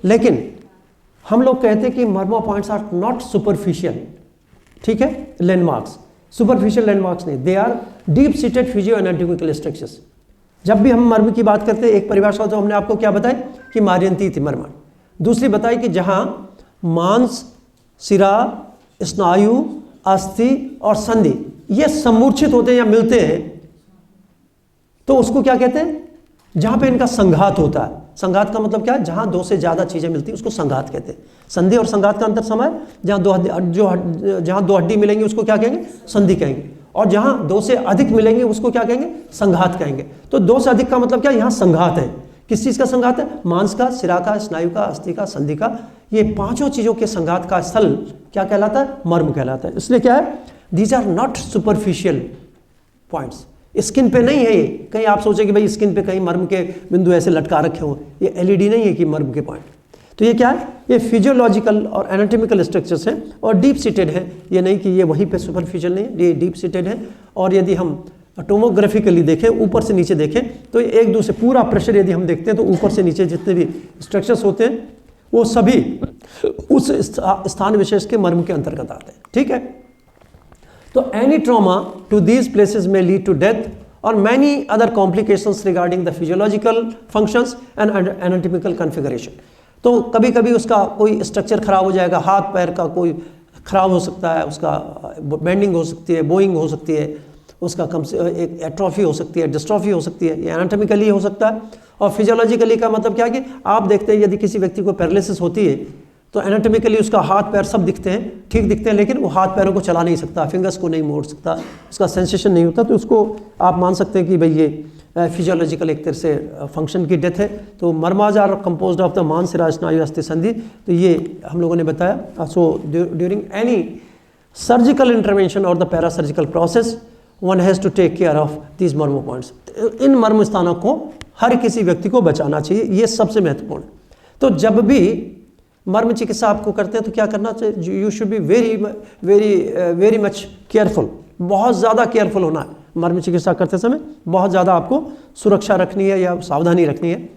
लेकिन हम लोग कहते हैं कि marma points are not superficial, ठीक है, लैंडमार्क्स, सुपरफिशियल लैंडमार्क्स नहीं, they are deep seated physio anatomical structures. जब भी हम मर्म की बात करते हैं, एक परिभाषा तो हमने आपको क्या बताई कि मार्यंतीत मर्म, दूसरी बताई कि जहां मांस, सिरा, स्नायु, अस्थि और संधि ये समूर्छित होते हैं या मिलते हैं, तो उसको क्या कहते हैं? जहां पे इनका संघात होता है। संघात का मतलब क्या है? जहां दो से ज्यादा चीजें मिलती हैं उसको संघात कहते हैं। संधि और संघात का अंतर समय, जहां दो हड्डी मिलेंगी उसको क्या कहेंगे? संधि कहेंगे, और जहां दो से अधिक मिलेंगे उसको क्या कहेंगे? संघात कहेंगे। तो दो से अधिक का मतलब क्या? यहां संघात है। किस चीज का संघात है? मांस का, सिरा का, स्नायु का, अस्थि का, संधि का, ये पांचों चीजों के संघात का स्थल क्या कहलाता है? मर्म कहलाता है। इसलिए क्या है? These are not superficial points, skin पे नहीं है ये। कहीं आप सोचे कि भाई स्किन पे कहीं मर्म के बिंदु ऐसे लटका रखे हो, ये एलईडी नहीं है कि मर्म के पॉइंट। तो ये क्या है? ये फिजियोलॉजिकल और एनाटॉमिकल स्ट्रक्चर्स हैं और डीप सीटेड है। ये नहीं कि ये वहीं पे सुपरफिशियल नहीं है, ये डीप सीटेड है। और यदि हम टोमोग्राफिकली देखें, ऊपर से नीचे देखें, तो एक दूसरे पूरा प्रेशर यदि हम देखते हैं तो ऊपर से नीचे जितने भी स्ट्रक्चर्स होते हैं वो सभी उस स्थान विशेष के मर्म के अंतर्गत आते हैं। ठीक है, तो any trauma to these places में लीड टू डेथ और many other complications regarding the physiological functions and anatomical configuration. तो कभी कभी उसका कोई स्ट्रक्चर खराब हो जाएगा, हाथ पैर का कोई खराब हो सकता है, उसका बेंडिंग हो सकती है, बोइंग हो सकती है, उसका कम से एक एट्रोफी हो सकती है, डिस्ट्रॉफी हो सकती है, ये एनाटॉमिकली हो सकता है। और फिजियोलॉजिकली का मतलब क्या है कि आप देखते हैं यदि किसी व्यक्ति को पैरालिसिस होती है तो एनाटॉमिकली उसका हाथ पैर सब दिखते हैं, ठीक दिखते हैं, लेकिन वो हाथ पैरों को चला नहीं सकता, फिंगर्स को नहीं मोड़ सकता, उसका सेंसेशन नहीं होता, तो उसको आप मान सकते हैं कि भाई ये फिजियोलॉजिकल एक तरह से फंक्शन की डेथ है। तो मर्माज आर कंपोज्ड ऑफ द मांस, सिरा, स्नायु, अस्थि, संधि। तो ये हम लोगों ने बताया। So during any surgical intervention or the parasurgical process one has to take care of these marma points. इन मर्म स्थानों को हर किसी व्यक्ति को बचाना चाहिए, ये सबसे महत्वपूर्ण है। तो जब भी मर्म चिकित्सा आपको करते हैं तो क्या करना चाहिए? You should be very very very much careful, बहुत ज़्यादा केयरफुल होना है। मर्म चिकित्सा करते समय बहुत ज़्यादा आपको सुरक्षा रखनी है या सावधानी रखनी है।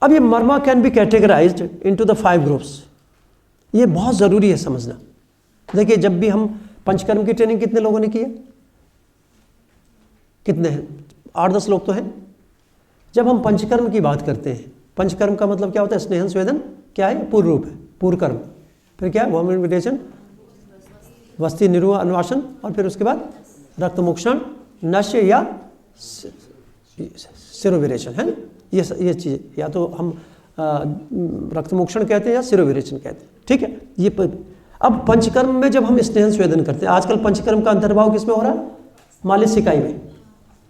अब ये मर्मा can be categorised into the 5 groups, ये बहुत ज़रूरी है समझना। देखिए, जब भी हम पंचकर्म की ट्रेनिंग कितने लोगों ने की है? कितने हैं? 8-10 लोग तो हैं। जब हम पंचकर्म की बात करते हैं, पंचकर्म का मतलब क्या होता है? स्नेहन स्वेदन क्या है? पूर्व रूप है, पूर्व कर्म। फिर क्या है? वोमिटेशन, वस्ति निर्वाह अन्वासन, और फिर उसके बाद रक्तमोक्षण, नश्य या सिरोविरेचन, है ना? ये चीज़ या तो हम रक्तमोक्षण कहते हैं या सिरोविरेचन कहते हैं, ठीक है? ये अब पंचकर्म में जब हम स्नेहन स्वेदन करते हैं, आजकल पंचकर्म का अंतर्भाव किसमें हो रहा है? मालिश सिकाई में।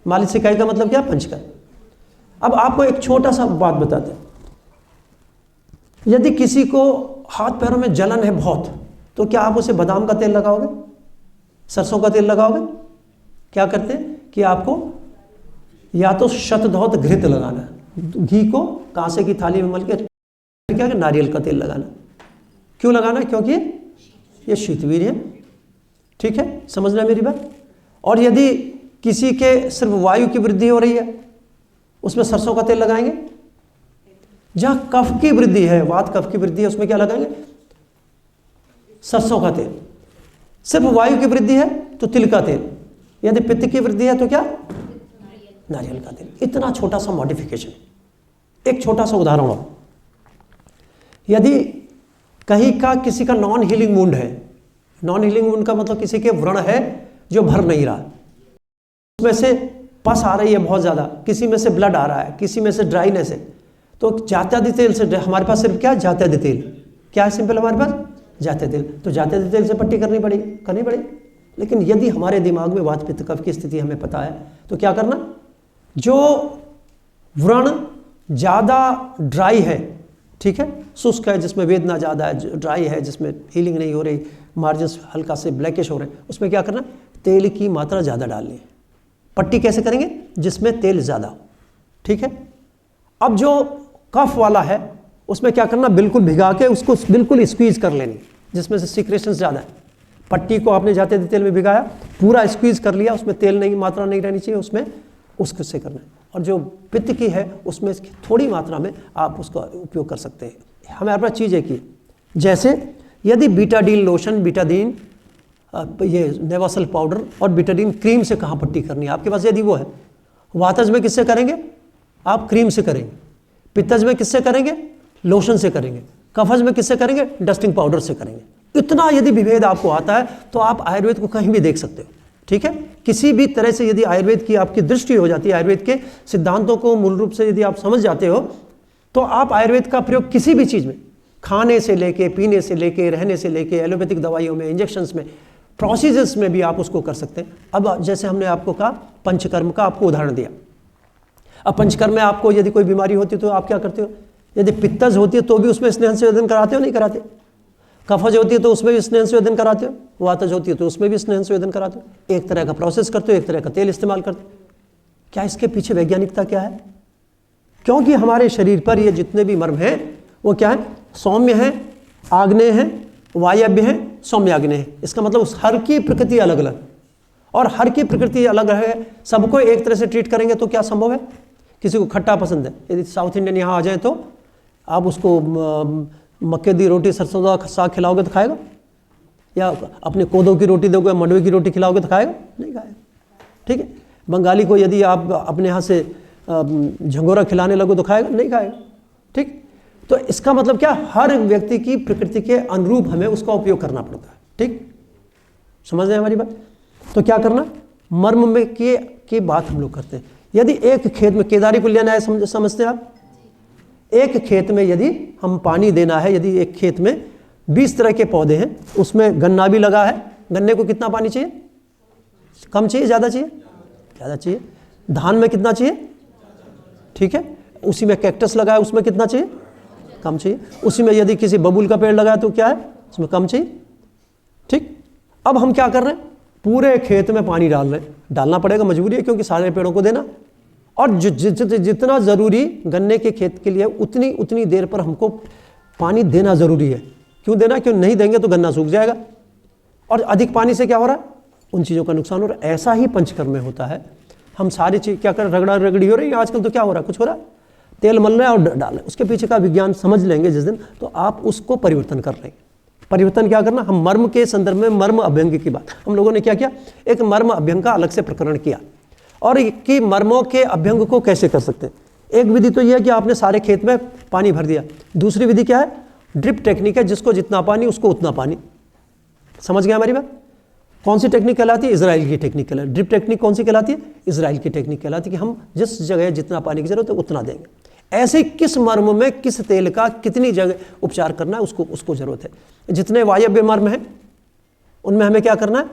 मालिश सिकाई का मतलब क्या? पंचकर्म। अब आपको एक छोटा सा बात बताते हैं, यदि किसी को हाथ पैरों में जलन है बहुत, तो क्या आप उसे बादाम का तेल लगाओगे? सरसों का तेल लगाओगे? क्या करते हैं कि आपको या तो शतधौत घृत लगाना है, घी को कांसे की थाली में मल के, क्या है? नारियल का तेल लगाना। क्यों लगाना? क्योंकि ये शीतवीर है, ठीक है? समझना मेरी बात। और यदि किसी के सिर्फ वायु की वृद्धि हो रही है, उसमें सरसों का तेल लगाएंगे। जहां कफ की वृद्धि है, वात कफ की वृद्धि है, उसमें क्या लगाएंगे? सरसों का तेल। सिर्फ वायु की वृद्धि है तो तिल का तेल, यदि पित्त की वृद्धि है तो क्या? नारियल का तेल। इतना छोटा सा मॉडिफिकेशन। एक छोटा सा उदाहरण और, यदि कहीं का किसी का नॉन हीलिंग वुंड है, नॉन हीलिंग वुंड का मतलब किसी के व्रण है जो भर नहीं रहा, उसमें से पस आ रही है बहुत ज़्यादा, किसी में से ब्लड आ रहा है, किसी में से ड्राइनेस है, तो जात्यादि तेल से, हमारे पास सिर्फ क्या? जात्यादि तेल। क्या है सिंपल हमारे पास? जात्यादि तेल। तो जात्यादि तेल से पट्टी करनी पड़ेगी। लेकिन यदि हमारे दिमाग में वात पित्त कफ की स्थिति हमें पता है, तो क्या करना? जो व्रण ज़्यादा ड्राई है, ठीक है, शुष्क है, जिसमें वेदना ज़्यादा है, ड्राई है, जिसमें हीलिंग नहीं हो रही, मार्जिन्स हल्का से ब्लैकिश हो रहे हैं, उसमें क्या करना? तेल की मात्रा ज़्यादा डालनी है। पट्टी कैसे करेंगे? जिसमें तेल ज़्यादा हो, ठीक है? अब जो कफ वाला है, उसमें क्या करना? बिल्कुल भिगा के उसको बिल्कुल स्क्वीज कर लेनी, जिसमें से सीक्रेशन ज़्यादा है। पट्टी को आपने जाते तेल में भिगाया, पूरा स्क्वीज कर लिया, उसमें तेल नहीं, मात्रा नहीं रहनी चाहिए उसमें, उसको से करना है। और जो पित्त की है उसमें थोड़ी मात्रा में आप उसका उपयोग कर सकते हैं। हमारे पास चीज़ है कि जैसे यदि बीटाडीन लोशन, बीटाडीन ये नेवासल पाउडर और बीटाडीन क्रीम से कहाँ पट्टी करनी है आपके पास, यदि वो है, वातज में किससे करेंगे? आप क्रीम से करेंगे। पित्तज में किससे करेंगे? लोशन से करेंगे। कफज में किससे करेंगे? डस्टिंग पाउडर से करेंगे। इतना यदि विभेद आपको आता है तो आप आयुर्वेद को कहीं भी देख सकते हो, ठीक है? किसी भी तरह से यदि आयुर्वेद की आपकी दृष्टि हो जाती है, आयुर्वेद के सिद्धांतों को मूल रूप से यदि आप समझ जाते हो, तो आप आयुर्वेद का प्रयोग किसी भी चीज़ में, खाने से लेके, पीने से लेके, रहने से लेके, एलोपैथिक दवाइयों में, इंजेक्शंस में, प्रोसीजर्स में भी आप उसको कर सकते हैं। अब जैसे हमने आपको कहा पंचकर्म का आपको उदाहरण दिया। अब पंचकर्म में आपको यदि कोई बीमारी होती है तो आप क्या करते हो? यदि पित्तज होती है तो भी उसमें स्नेहन स्वेदन कराते हो? नहीं कराते। कफज होती है तो उसमें भी स्नेहन स्वेदन कराते हो? वातज होती है तो उसमें भी स्नेहन स्वेदन कराते हो? एक तरह का प्रोसेस करते हो, एक तरह का तेल इस्तेमाल करते हो। क्या इसके पीछे वैज्ञानिकता क्या है? क्योंकि हमारे शरीर पर ये जितने भी मर्म हैं वो क्या है? सौम्य है, आग्नेय है, वायव्य है, सौम्य आग्नेय है। इसका मतलब उस हर की प्रकृति अलग अलग, और हर की प्रकृति अलग है। सबको एक तरह से ट्रीट करेंगे तो क्या संभव है? किसी को खट्टा पसंद है, यदि साउथ इंडियन यहाँ आ जाए तो आप उसको मक्के की रोटी सरसों का साग खिलाओगे तो खाएगा? या अपने कोदों की रोटी दोगे, मंडवे की रोटी खिलाओगे तो खाएगा? नहीं खाएगा, ठीक है? बंगाली को यदि आप अपने यहाँ से झंगोरा खिलाने लगो तो खाएगा? नहीं खाएगा, ठीक? तो इसका मतलब क्या? हर व्यक्ति की प्रकृति के अनुरूप हमें उसका उपयोग करना पड़ता है, ठीक? समझ रहे हैं हमारी बात? तो क्या करना? मर्म में की बात हम लोग करते हैं। यदि एक खेत में, केदारी पुलिया न्याय समझते हैं आप? एक खेत में यदि हम पानी देना है, यदि एक खेत में 20 तरह के पौधे हैं, उसमें गन्ना भी लगा है, गन्ने को कितना पानी चाहिए? कम चाहिए, ज़्यादा चाहिए? ज़्यादा चाहिए। धान में कितना चाहिए? ठीक है। उसी में कैक्टस लगा है, उसमें कितना चाहिए? कम चाहिए। उसी में यदि किसी बबूल का पेड़ लगा है तो क्या है? उसमें कम चाहिए, ठीक। अब हम क्या कर रहे हैं? पूरे खेत में पानी डाल रहे हैं, डालना पड़ेगा, मजबूरी है, क्योंकि सारे पेड़ों को देना। और जितना ज़रूरी गन्ने के खेत के लिए उतनी देर पर हमको पानी देना ज़रूरी है। क्यों देना? क्यों नहीं देंगे तो गन्ना सूख जाएगा, और अधिक पानी से क्या हो रहा है? उन चीज़ों का नुकसान हो रहा है। ऐसा ही पंचकर्म में होता है। हम सारी चीज़ क्या कर, रगड़ा रगड़ी हो रही है आजकल, तो क्या हो रहा है? कुछ हो रहा है, तेल मल रहा है और डाल रहे हैं। उसके पीछे का विज्ञान समझ लेंगे जिस दिन, तो आप उसको परिवर्तन कर लेंगे। परिवर्तन क्या करना? हम मर्म के संदर्भ में मर्म अभ्यंग की बात, हम लोगों ने क्या किया? एक मर्म अभ्यंग का अलग से प्रकरण किया। और कि मर्मों के अभ्यंग को कैसे कर सकते हैं। एक विधि तो यह है कि आपने सारे खेत में पानी भर दिया। दूसरी विधि क्या है, ड्रिप टेक्निक है, जिसको जितना पानी उसको उतना पानी। समझ गया हमारी बात। कौन सी टेक्निक कहलाती है, इजराइल की टेक्निक कहलाती है। ड्रिप टेक्निक कौन सी कहलाती है, इजराइल की टेक्निक कहलाती है कि हम जिस जगह जितना पानी की जरूरत है उतना देंगे। ऐसे किस मर्म में किस तेल का कितनी जगह उपचार करना है उसको जरूरत है। जितने वायव्य मर्म हैं उनमें हमें क्या करना है,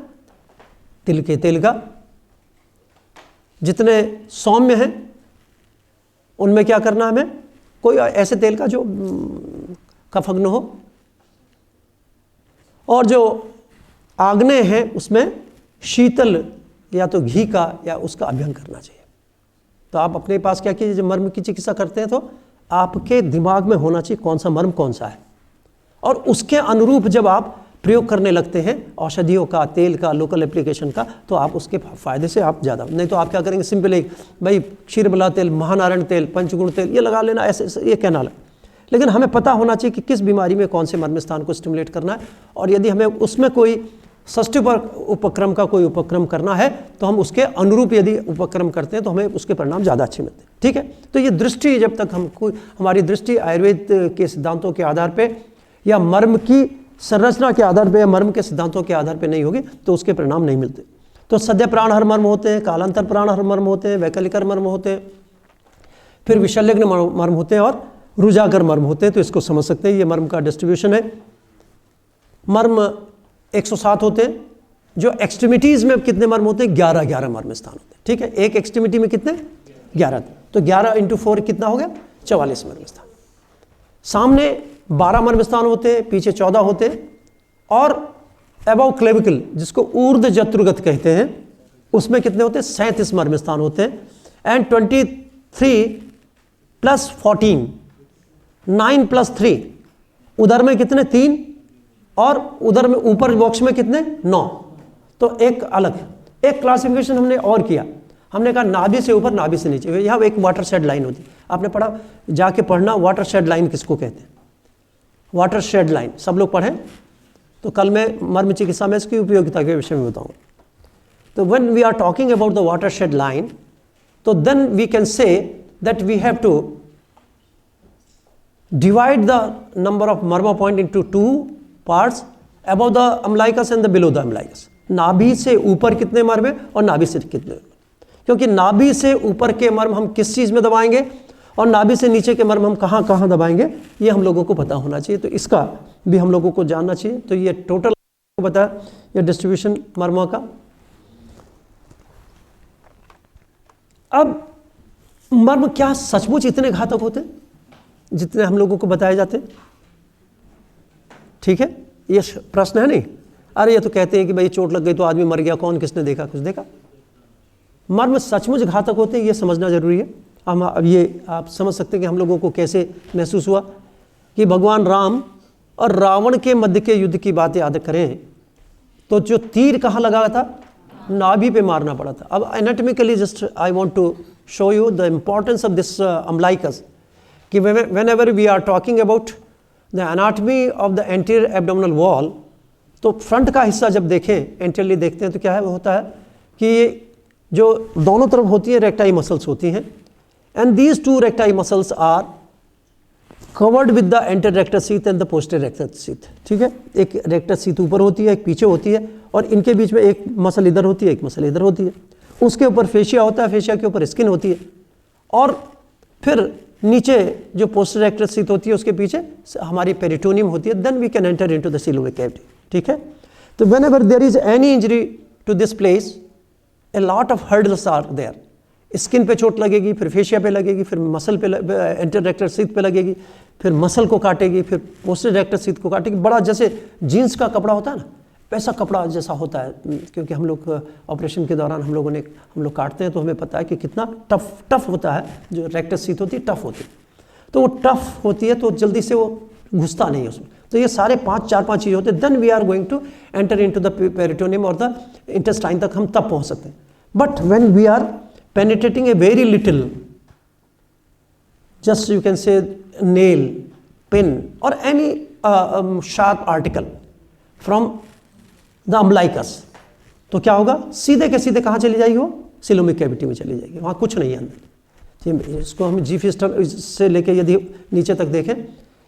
तिल के तेल का। जितने सौम्य हैं उनमें क्या करना है हमें, कोई ऐसे तेल का जो कफग्न हो। और जो आग्नेय है उसमें शीतल या तो घी का या उसका अभ्यंग करना चाहिए। तो आप अपने पास क्या कीजिए, जब मर्म की चिकित्सा करते हैं तो आपके दिमाग में होना चाहिए कौन सा मर्म कौन सा है, और उसके अनुरूप जब आप प्रयोग करने लगते हैं औषधियों का, तेल का, लोकल एप्लीकेशन का, तो आप उसके फायदे से आप ज़्यादा। नहीं तो आप क्या करेंगे, सिंपल एक भाई क्षीरबला तेल, महानारायण तेल, पंचगुण तेल ये लगा लेना, ऐसे ये कहना लगा। लेकिन हमें पता होना चाहिए कि किस बीमारी में कौन से मर्म स्थान को स्टिमुलेट करना है, और यदि हमें उसमें कोई षष्ठी उपक्रम का कोई उपक्रम करना है तो हम उसके अनुरूप यदि उपक्रम करते हैं तो हमें उसके परिणाम ज़्यादा अच्छे मिलते हैं। ठीक है, तो ये दृष्टि जब तक हमारी दृष्टि आयुर्वेद के सिद्धांतों के आधार पर या मर्म की संरचना के आधार पर या मर्म के सिद्धांतों के आधार पर नहीं होगी तो उसके परिणाम नहीं मिलते। तो सद्य प्राणहर मर्म होते हैं, कालांतर प्राणहर मर्म होते हैं, वैकल्पिक मर्म होते हैं, फिर विशल्यग्न मर्म होते हैं और रुजागर मर्म होते हैं। तो इसको समझ सकते हैं, ये मर्म का डिस्ट्रीब्यूशन है। मर्म 107 होते हैं। जो एक्सट्रीमिटीज़ में कितने मर्म होते हैं, 11 मर्म स्थान होते हैं। ठीक है, एक एक्सट्रीमिटी में कितने, 11, तो 11 × 4 कितना हो गया, 44 मर्म स्थान। सामने 12 मर्म स्थान होते हैं, पीछे 14 होते हैं, और अबव क्लेविकल जिसको ऊर्ध्व जत्रुगत कहते हैं उसमें कितने होते हैं, 37 मर्म स्थान होते हैं। एंड 23 + 14 9 + 3, उधर में कितने, 3, और उधर में ऊपर बॉक्स में कितने, 9। तो एक अलग एक क्लासिफिकेशन हमने और किया, हमने कहा नाभि से ऊपर नाभि से नीचे। यहाँ एक वाटर शेड लाइन होती है, आपने पढ़ा, जाके पढ़ना वाटर शेड लाइन किसको कहते हैं, वाटर शेड लाइन सब लोग पढ़ें। तो कल मैं मर्म चिकित्सा में इसकी उपयोगिता के विषय में बताऊँगा। तो when we are talking about the watershed line, तो then we can say that we have to divide the number of marma point into 2 parts, above the umbilicus and the below the umbilicus। नाभि से ऊपर कितने मर्म है और नाभि से कितने, क्योंकि नाभि से ऊपर के मर्म हम किस चीज़ में दबाएंगे और नाभि से नीचे के मर्म हम कहाँ कहाँ दबाएंगे, ये हम लोगों को पता होना चाहिए। तो इसका भी हम लोगों को जानना चाहिए। तो ये टोटल बताया, ये डिस्ट्रीब्यूशन मर्मों का। अब मर्म क्या सचमुच इतने घातक होते हैं जितने हम लोगों को बताए जाते हैं? ठीक है, ये प्रश्न है नहीं। अरे ये तो कहते हैं कि भाई चोट लग गई तो आदमी मर गया, कौन किसने देखा, कुछ देखा? मर्म सचमुच घातक होते हैं, ये समझना जरूरी है। हम अब ये आप समझ सकते हैं कि हम लोगों को कैसे महसूस हुआ कि भगवान राम और रावण के मध्य के युद्ध की बात याद करें तो जो तीर कहाँ लगा था, नाभि पे मारना पड़ा था। अब anatomically just I want to show you the importance of this umbilicus कि whenever we are talking about the anatomy of the anterior abdominal wall, तो फ्रंट का हिस्सा जब देखें, एंटीरियरली देखते हैं तो क्या है, वो होता है कि ये जो दोनों तरफ होती है रेक्टाई मसल्स होती हैं, and these 2 recti muscles are covered with the anterior rectus sheath and the posterior rectus sheath. ठीक है, एक रेक्टस शीथ ऊपर होती है, एक पीछे होती है, और इनके बीच में एक मसल इधर होती है, एक मसल इधर होती है। उसके ऊपर फेशिया होता है, फेशिया के ऊपर स्किन होती है, और फिर नीचे जो पोस्टीरियर रेक्टस शीथ होती है उसके पीछे हमारी पेरिटोनियम होती है। Then we can enter into the सिलोविक कैविटी। ठीक है, तो whenever there is any injury to this place, a lot of hurdles are there. Skin पे चोट लगेगी, फिर फेशिया पे लगेगी, फिर मसल पे, एंटीरियर रेक्टस शीथ पे लगेगी, फिर मसल को काटेगी, फिर पोस्टीरियर रेक्टस शीथ को काटेगी। बड़ा जैसे जीन्स का कपड़ा होता है ना, वैसा कपड़ा जैसा होता है, क्योंकि हम लोग ऑपरेशन के दौरान हम लोग काटते हैं तो हमें पता है कि कितना टफ होता है। जो रेक्टस शीथ होती है टफ होती है, तो वो टफ होती है तो जल्दी से वो घुसता नहीं है उसमें। तो ये सारे 4-5 चीज़ होते हैं। Then we are going to enter into the peritoneum और द इंटेस्टाइन तक हम तब पहुंच सकते हैं। But when we are penetrating a very little, just you can say nail, pin और any sharp article from the umbilicus, तो क्या होगा, सीधे के सीधे कहाँ चली जाएगी, वो सिलोमिक कैविटी में चली जाएगी, वहाँ कुछ नहीं है अंदर। इसको हम जी फिस्टन से लेके यदि नीचे तक देखें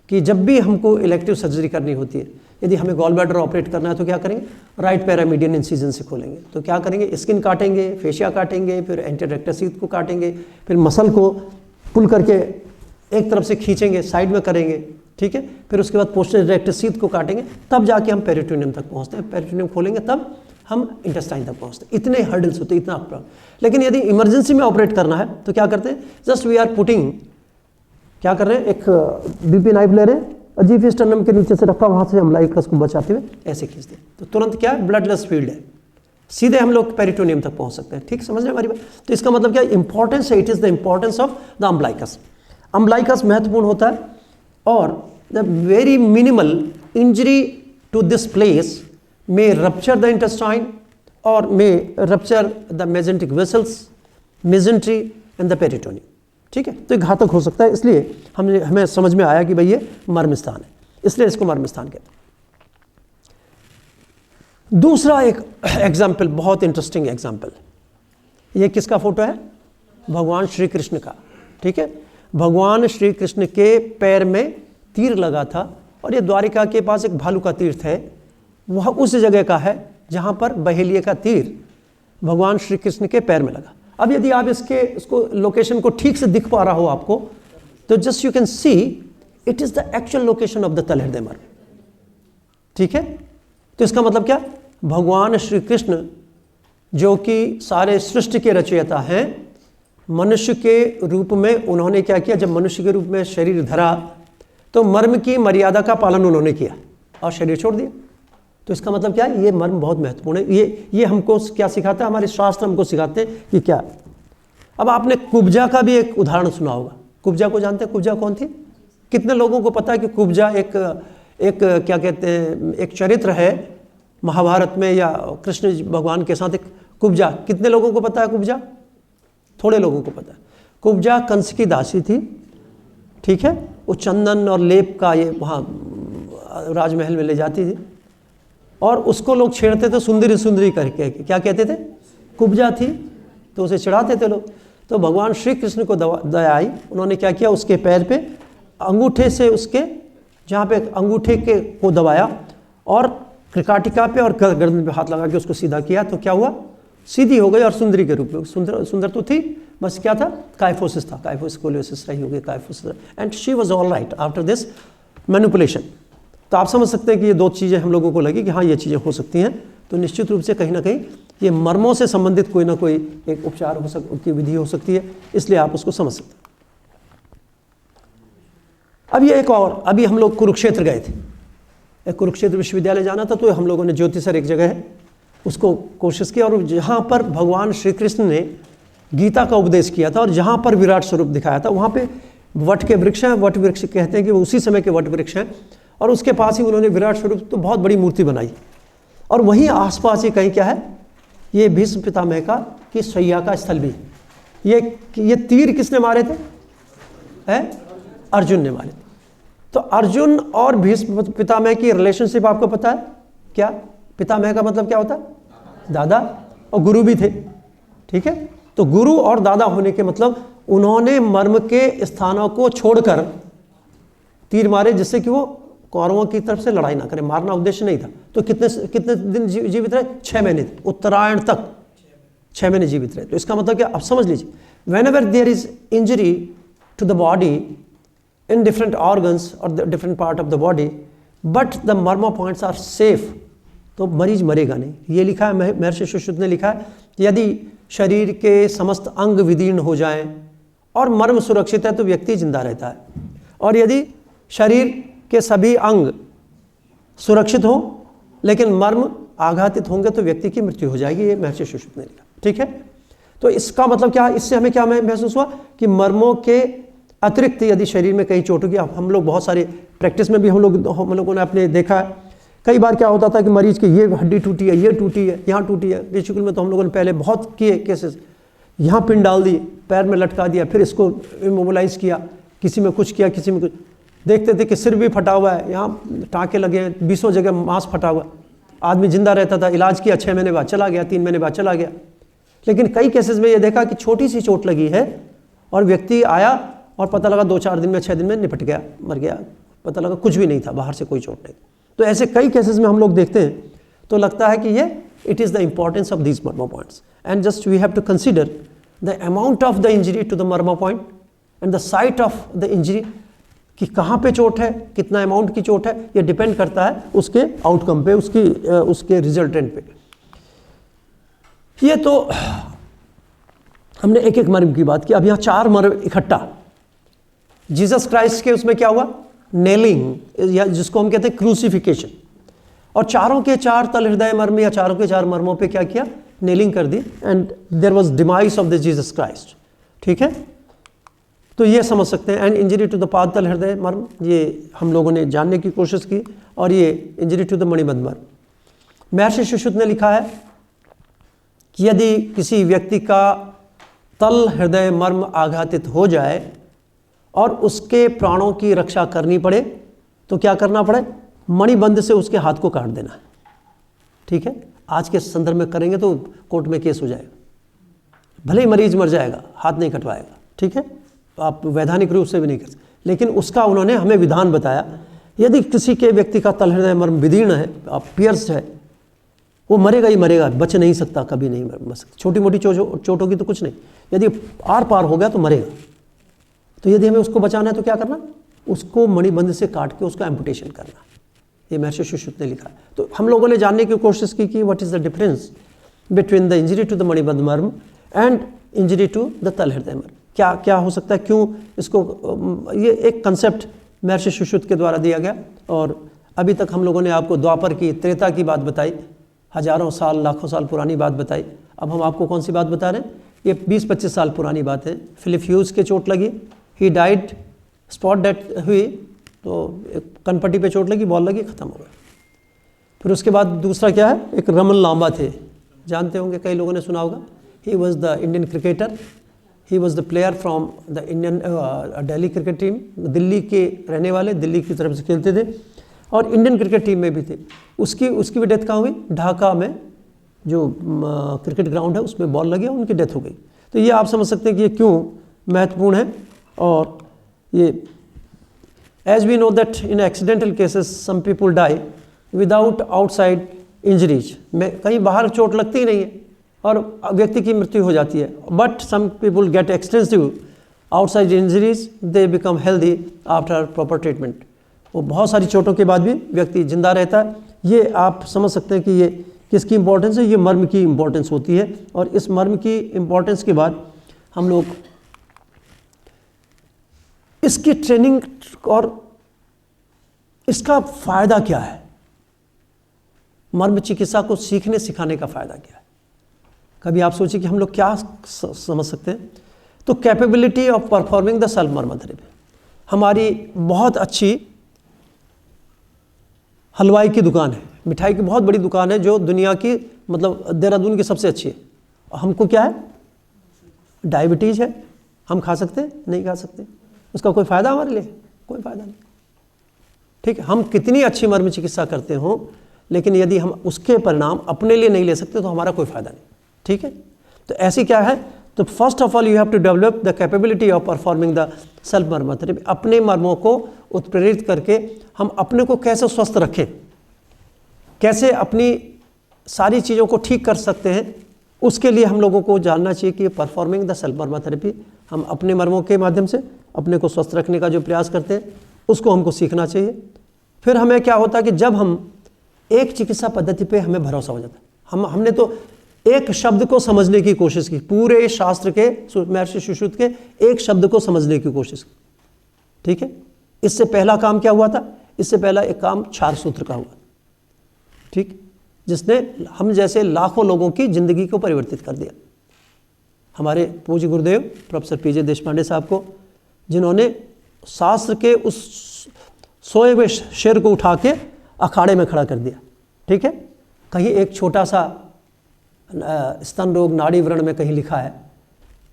कि जब भी हमको इलेक्टिव सर्जरी करनी होती है, यदि हमें गॉल ब्लैडर ऑपरेट करना है तो क्या करेंगे, राइट पैरामीडियन इंसिजन से खोलेंगे। तो क्या करेंगे, स्किन काटेंगे, फेशिया काटेंगे, फिर एंटीरेक्टल शीथ को काटेंगे, फिर मसल को पुल करके एक तरफ से खींचेंगे, साइड में करेंगे, ठीक है। फिर उसके बाद पोस्टीरियर रेक्टस शीथ को काटेंगे, तब जाके हम पेरिटोनियम तक पहुँचते हैं। पेरिटोनियम खोलेंगे तब हम इंटेस्टाइन तक पहुँचते हैं। इतने हर्डल्स होते हैं, इतना प्रॉब्लम। लेकिन यदि इमरजेंसी में ऑपरेट करना है तो क्या करते हैं, जस्ट वी आर पुटिंग, क्या कर रहे हैं, एक बीपी नाइफ ले रहे हैं, जी स्टर्नम के नीचे से रखा, वहाँ से अम्बलाइकस को बचाते हुए ऐसे खींचते हैं, तो तुरंत क्या है, ब्लडलेस फील्ड है, सीधे हम लोग पेरिटोनियम तक पहुँच सकते हैं। ठीक समझ रहे हैं हमारी बात। तो इसका मतलब क्या, इंपॉर्टेंस है, it is the importance of the umbilicus. Umbilicus महत्वपूर्ण होता है, और the very minimal injury to this place may rupture the intestine or may rupture the mesenteric vessels, mesentery and the peritoneum। ठीक है, तो ये घातक हो सकता है, इसलिए हमें समझ में आया कि भाई ये मर्म स्थान है, इसलिए इसको मर्म स्थान कहते हैं। दूसरा एक एग्जाम्पल, बहुत इंटरेस्टिंग एग्जाम्पल, ये किसका फोटो है, भगवान श्री कृष्ण का। ठीक है, भगवान श्री कृष्ण के पैर में तीर लगा था, और ये द्वारिका के पास एक भालू का तीर्थ है, वह उस जगह का है जहाँ पर बहेलिये का तीर भगवान श्री कृष्ण के पैर में लगा। अब यदि आप इसको लोकेशन को ठीक से दिख पा रहा हो आपको, तो just you can see it is the actual location of the तलहृदय मर्म। ठीक है, तो इसका मतलब क्या, भगवान श्री कृष्ण जो कि सारे सृष्टि के रचयिता हैं, मनुष्य के रूप में उन्होंने क्या किया, जब मनुष्य के रूप में शरीर धरा तो मर्म की मर्यादा का पालन उन्होंने किया और शरीर छोड़ दिया। तो इसका मतलब क्या है, ये मर्म बहुत महत्वपूर्ण है। ये हमको क्या सिखाता है, हमारे शास्त्र हमको सिखाते हैं कि क्या। अब आपने कुब्जा का भी एक उदाहरण सुना होगा। कुब्जा को जानते हैं, कुब्जा कौन थी, कितने लोगों को पता है कि कुब्जा एक क्या कहते हैं, एक चरित्र है महाभारत में, या कृष्ण भगवान के साथ एक कुब्जा, कितने लोगों को पता है कुब्जा, थोड़े लोगों को पता है। कुब्जा कंस की दासी थी। ठीक है, वो चंदन और लेप का ये वहाँ राजमहल में ले जाती थी, और उसको लोग छेड़ते थे सुंदरी सुंदरी करके, क्या कहते थे, कुब्जा थी, तो उसे चढ़ाते थे लोग। तो भगवान श्री कृष्ण को दया आई, उन्होंने क्या किया, उसके पैर पे अंगूठे से, उसके जहाँ पे अंगूठे के को दबाया, और कृकाटिका पे और गर्दन पे हाथ लगा के उसको सीधा किया, तो क्या हुआ, सीधी हो गई, और सुंदरी के रूप में, सुंदर तो थी, बस क्या था, काइफोसिस था, काइफोस्कोलियोसिस रही होगी, kyphosis, and she was all right after this manipulation. तो आप समझ सकते हैं कि ये दो चीज़ें हम लोगों को लगी कि हाँ ये चीज़ें हो सकती हैं। तो निश्चित रूप से कहीं ना कहीं ये मर्मों से संबंधित कोई ना कोई एक उपचार हो की विधि हो सकती है, इसलिए आप उसको समझ सकते हैं। अब ये एक और, अभी हम लोग कुरुक्षेत्र गए थे, कुरुक्षेत्र विश्वविद्यालय जाना था, तो हम लोगों ने ज्योतिसर एक जगह है उसको कोशिश किया, और जहाँ पर भगवान श्री कृष्ण ने गीता का उपदेश किया था और जहाँ पर विराट स्वरूप दिखाया था, वहाँ पे वट के वृक्ष हैं, वट वृक्ष कहते हैं कि वो उसी समय के वट वृक्ष हैं, और उसके पास ही उन्होंने विराट स्वरूप तो बहुत बड़ी मूर्ति बनाई, और वहीं आसपास ही कहीं क्या है, ये भीष्म पितामह का की शैया का स्थल भी। ये तीर किसने मारे थे, अर्जुन ने मारे थे। तो अर्जुन और भीष्म पितामह की रिलेशनशिप आपको पता है क्या, पितामह का मतलब क्या होता है, दादा, और गुरु भी थे। ठीक है, तो गुरु और दादा होने के मतलब उन्होंने मर्म के स्थानों को छोड़कर तीर मारे, जिससे कि वो कौरवों की तरफ से लड़ाई ना करें, मारना उद्देश्य नहीं था। तो कितने दिन जीवित रहे, 6 महीने, उत्तरायण तक 6 महीने जीवित रहे। तो इसका मतलब क्या, अब समझ लीजिए, whenever there is injury to the body in different organs or the different part of the body, but the murmur points are safe, तो मरीज मरेगा नहीं। ये लिखा है, महर्षि सुश्रुत ने लिखा है, यदि शरीर के समस्त अंग विदीर्ण हो जाएं और मर्म सुरक्षित है तो व्यक्ति जिंदा रहता है, और यदि शरीर के सभी अंग सुरक्षित हो लेकिन मर्म आघातित होंगे तो व्यक्ति की मृत्यु हो जाएगी। ये महर्षि सुश्रुत ने लिखा। ठीक है, तो इसका मतलब क्या, इससे हमें क्या महसूस हुआ कि मर्मों के अतिरिक्त यदि शरीर में कहीं चोट होगी, हम लोग बहुत सारे प्रैक्टिस में भी हम लोगों ने अपने देखा है, कई बार क्या होता था कि मरीज की ये हड्डी टूटी है, ये टूटी है, यहाँ टूटी है। ऋषिकुल में तो हम लोगों ने पहले बहुत किए केसेस, यहाँ पिन डाल दी, पैर में लटका दिया, फिर इसको इमोबिलाइज किया, किसी में कुछ किया, किसी में कुछ। देखते थे कि सिर भी फटा हुआ है, यहाँ टाँके लगे हैं, 20 जगह मांस फटा हुआ, आदमी जिंदा रहता था, इलाज किया, 6 महीने बाद चला गया, 3 महीने बाद चला गया। लेकिन कई केसेस में ये देखा कि छोटी सी चोट लगी है और व्यक्ति आया और पता लगा 2-4 दिन में 6 दिन में निपट गया, मर गया, पता लगा कुछ भी नहीं था, बाहर से कोई चोट नहीं। तो ऐसे कई केसेस में हम लोग देखते हैं, तो लगता है कि ये it is the importance of these marma points and just we have to consider the amount of the injury to the marma point and the site of the injury, कि कहाँ पे चोट है, कितना अमाउंट की चोट है, ये डिपेंड करता है उसके आउटकम पे, उसके रिजल्टेंट पे। ये तो हमने एक एक मर्म की बात की। अब यहाँ 4 मर्म इकट्ठा, जीसस क्राइस्ट के उसमें क्या हुआ, नेलिंग, या जिसको हम कहते हैं क्रूसिफिकेशन, और चारों के 4 तल हृदय मर्म या चारों के 4 मर्मों पे क्या किया, नेलिंग कर दी, and there was demise of the Jesus Christ. ठीक है, तो ये समझ सकते हैं। एंड इंजरी टू द पाद तल हृदय मर्म, ये हम लोगों ने जानने की कोशिश की, और ये इंजरी टू द मणिबंध मर्म। महर्षि सुश्रुत ने लिखा है कि यदि किसी व्यक्ति का तल हृदय मर्म आघातित हो जाए और उसके प्राणों की रक्षा करनी पड़े तो क्या करना पड़े, मणिबंध से उसके हाथ को काट देना है। ठीक है, आज के संदर्भ में करेंगे तो कोर्ट में केस हो जाएगा, भले ही मरीज मर जाएगा, हाथ नहीं कटवाएगा। ठीक है, आप वैधानिक रूप से भी नहीं कर सकते, लेकिन उसका उन्होंने हमें विधान बताया। यदि किसी के व्यक्ति का तल हृदय मर्म विदीर्ण है, पियर्स है, वो मरेगा ही मरेगा, बच नहीं सकता, कभी नहीं मर सकता। छोटी मोटी चोट होगी तो कुछ नहीं, यदि आर पार हो गया तो मरेगा। तो यदि हमें उसको बचाना है तो क्या करना, उसको मणिबंध से काट के उसका एम्पुटेशन करना। ये महर्षि सुश्रुत ने लिखा। तो हम लोगों ने जानने की कोशिश की कि what is the difference between the injury to the मणिबंध मर्म एंड इंजरी टू द तल हृदय मर्म। क्या क्या हो सकता है, क्यों इसको, ये एक कंसेप्ट महर्षि सुश्रुत के द्वारा दिया गया। और अभी तक हम लोगों ने आपको द्वापर की, त्रेता की बात बताई, हजारों साल लाखों साल पुरानी बात बताई। अब हम आपको कौन सी बात बता रहे हैं, ये 20-25 साल पुरानी बात है। फिलिप ह्यूज के चोट लगी, ही डाइड, स्पॉट डेथ हुई, तो एक कनपट्टी पे चोट लगी, बॉल लगी, ख़त्म हो गया। फिर उसके बाद दूसरा क्या है, एक रमन लांबा थे, जानते होंगे, कई लोगों ने सुना होगा। He was the Indian cricketer, he was the player from the Indian Delhi cricket team, Delhi के रहने वाले, दिल्ली की तरफ से खेलते थे और इंडियन क्रिकेट टीम में भी थे। उसकी भी डेथ कहाँ हुई, ढाका में जो क्रिकेट ग्राउंड है उसमें बॉल लगी, उनकी डेथ हो गई। तो ये आप समझ सकते हैं कि ये क्यों महत्वपूर्ण है। और ये as we know that in accidental cases some people die without outside injuries, में कहीं बाहर चोट लगती ही नहीं है और व्यक्ति की मृत्यु हो जाती है। But some people get extensive outside injuries, they become healthy after proper treatment. वो बहुत सारी चोटों के बाद भी व्यक्ति जिंदा रहता है। ये आप समझ सकते हैं कि ये किसकी इंपॉर्टेंस है, ये मर्म की इंपॉर्टेंस होती है। और इस मर्म की इंपॉर्टेंस के बाद हम लोग इसकी ट्रेनिंग और इसका फायदा क्या है, मर्म चिकित्सा को सीखने सिखाने का फायदा क्या है। कभी आप सोचिए कि हम लोग क्या समझ सकते हैं। तो capability of performing the self marma therapy, हमारी बहुत अच्छी हलवाई की दुकान है, मिठाई की बहुत बड़ी दुकान है जो दुनिया की, मतलब देहरादून की सबसे अच्छी है। हमको क्या है, डायबिटीज़ है, हम खा सकते हैं, नहीं खा सकते, उसका कोई फ़ायदा हमारे लिए, कोई फ़ायदा नहीं। ठीक है, हम कितनी अच्छी मर्म चिकित्सा करते हो, लेकिन यदि हम उसके परिणाम अपने लिए नहीं ले सकते तो हमारा कोई फ़ायदा नहीं। ठीक है, तो ऐसी क्या है, तो first of all you have to develop the capability of performing the self marma therapy. अपने मर्मों को उत्प्रेरित करके हम अपने को कैसे स्वस्थ रखें, कैसे अपनी सारी चीज़ों को ठीक कर सकते हैं, उसके लिए हम लोगों को जानना चाहिए कि performing the self marma therapy, हम अपने मर्मों के माध्यम से अपने को स्वस्थ रखने का जो प्रयास करते हैं उसको हमको सीखना चाहिए। फिर हमें क्या होता है कि जब हम एक चिकित्सा पद्धति पे हमें भरोसा हो जाता है, हमने तो एक शब्द को समझने की कोशिश की, पूरे शास्त्र के, महर्षि सुश्रुत के एक शब्द को समझने की कोशिश की। ठीक है, इससे पहला काम क्या हुआ था, इससे पहला एक काम क्षार सूत्र का हुआ, ठीक, जिसने हम जैसे लाखों लोगों की जिंदगी को परिवर्तित कर दिया। हमारे पूज्य गुरुदेव प्रोफेसर पीजे देशपांडे साहब को, जिन्होंने शास्त्र के उस सोए हुए शेर को उठा के अखाड़े में खड़ा कर दिया। ठीक है, कहीं एक छोटा सा स्तन रोग नाड़ी व्रण में कहीं लिखा है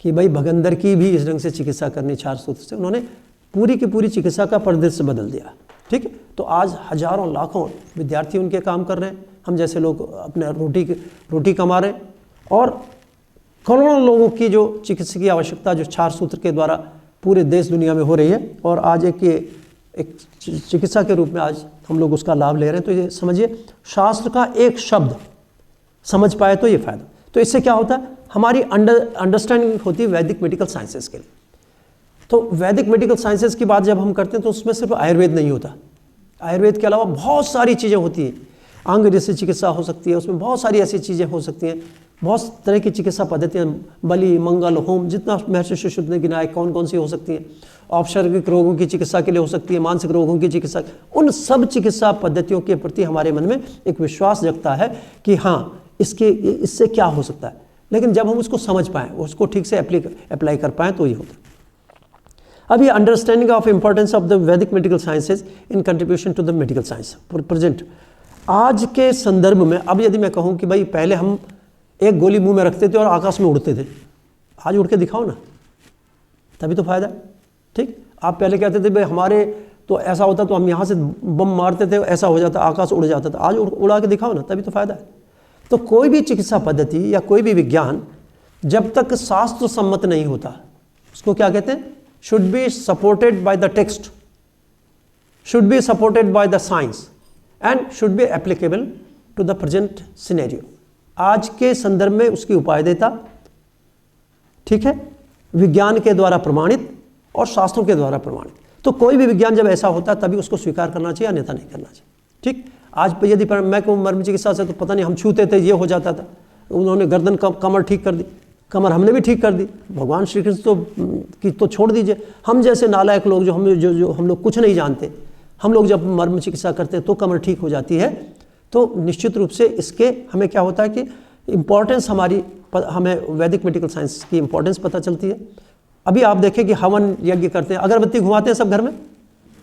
कि भाई भगंदर की भी इस ढंग से चिकित्सा करनी क्षार सूत्र से, उन्होंने पूरी की पूरी चिकित्सा का परिदृश्य बदल दिया। ठीक है, तो आज हजारों लाखों विद्यार्थी उनके काम कर रहे हैं, हम जैसे लोग अपने रोटी कमा रहे हैं। और करोड़ों लोगों की जो चिकित्सा की आवश्यकता जो 4 सूत्र के द्वारा पूरे देश दुनिया में हो रही है, और आज एक चिकित्सा के रूप में आज हम लोग उसका लाभ ले रहे हैं। तो ये समझिए, शास्त्र का एक शब्द समझ पाए तो ये फायदा। तो इससे क्या होता है, हमारी अंडरस्टैंडिंग होती है वैदिक मेडिकल साइंसेस के लिए। तो वैदिक मेडिकल साइंसेस की बात जब हम करते हैं तो उसमें सिर्फ आयुर्वेद नहीं होता, आयुर्वेद के अलावा बहुत सारी चीज़ें होती हैं। अंग जैसी चिकित्सा हो सकती है, उसमें बहुत सारी ऐसी चीज़ें हो सकती हैं, बहुत तरह की चिकित्सा पद्धतियाँ, बलि, मंगल, होम, जितना महर्षि सुश्रुत ने गिनाए कौन कौन सी हो सकती हैं। औपचारिक रोगों की चिकित्सा के लिए हो सकती है, मानसिक रोगों की चिकित्सा, उन सब चिकित्सा पद्धतियों के प्रति हमारे मन में एक विश्वास जगता है कि हाँ, इससे क्या हो सकता है। लेकिन जब हम उसको समझ पाएँ, उसको ठीक से अप्लाई कर पाएँ तो ये होता है। अब ये understanding of importance of the Vedic medical sciences in contribution to the medical science present, आज के संदर्भ में। अब यदि मैं कहूँ कि भाई पहले हम एक गोली मुंह में रखते थे और आकाश में उड़ते थे, आज उड़ के दिखाओ ना, तभी तो फायदा है। ठीक, आप पहले कहते थे भाई हमारे तो ऐसा होता तो हम यहाँ से बम मारते थे, ऐसा हो जाता, आकाश उड़ जाता था, आज उड़ा के दिखाओ ना, तभी तो फायदा है। तो कोई भी चिकित्सा पद्धति या कोई भी विज्ञान जब तक शास्त्र सम्मत नहीं होता, उसको क्या कहते हैं, should be supported by the text, should be supported by the science and should be applicable to the present scenario. आज के संदर्भ में उसकी उपादेयता, ठीक है, विज्ञान के द्वारा प्रमाणित और शास्त्रों के द्वारा प्रमाणित। तो कोई भी विज्ञान जब ऐसा होता है तभी उसको स्वीकार करना चाहिए, अन्यथा नहीं करना चाहिए। ठीक, आज यदि मैं को मर्म चिकित्सा से तो पता नहीं, हम छूते थे ये हो जाता था, उन्होंने गर्दन कमर ठीक कर दी, कमर हमने भी ठीक कर दी, भगवान श्री कृष्ण तो छोड़ दीजिए। हम जैसे नालायक लोग जो हम लोग कुछ नहीं जानते, हम लोग जब मर्म चिकित्सा करते हैं तो कमर ठीक हो जाती है। तो निश्चित रूप से इसके हमें क्या होता है कि इम्पॉर्टेंस हमें वैदिक मेडिकल साइंस की इम्पॉर्टेंस पता चलती है। अभी आप देखें कि हवन यज्ञ करते हैं, अगरबत्ती घुमाते हैं सब घर में,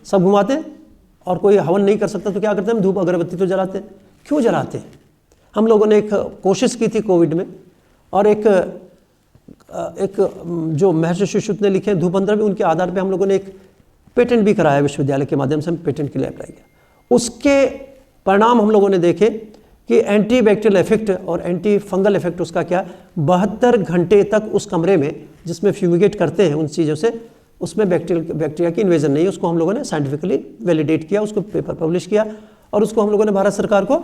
सब घुमाते हैं, और कोई हवन नहीं कर सकता तो क्या करते हैं, हम धूप अगरबत्ती तो जलाते हैं। क्यों जलाते हैं? हम लोगों ने एक कोशिश की थी कोविड में, और एक जो महर्षि सुश्रुत ने लिखे धूपमंत्र भी, उनके आधार पे हम लोगों ने एक पेटेंट भी कराया, विश्वविद्यालय के माध्यम से हम पेटेंट के लिए अप्लाई किया। उसके परिणाम हम लोगों ने देखे कि एंटी बैक्टीरियल इफेक्ट और एंटी फंगल इफेक्ट उसका क्या, 72 घंटे तक उस कमरे में जिसमें फ्यूमिगेट करते हैं उन चीज़ों से, उसमें बैक्टीरिया की इन्वेजन नहीं है। उसको हम लोगों ने साइंटिफिकली वैलिडेट किया, उसको पेपर पब्लिश किया, और उसको हम लोगों ने भारत सरकार को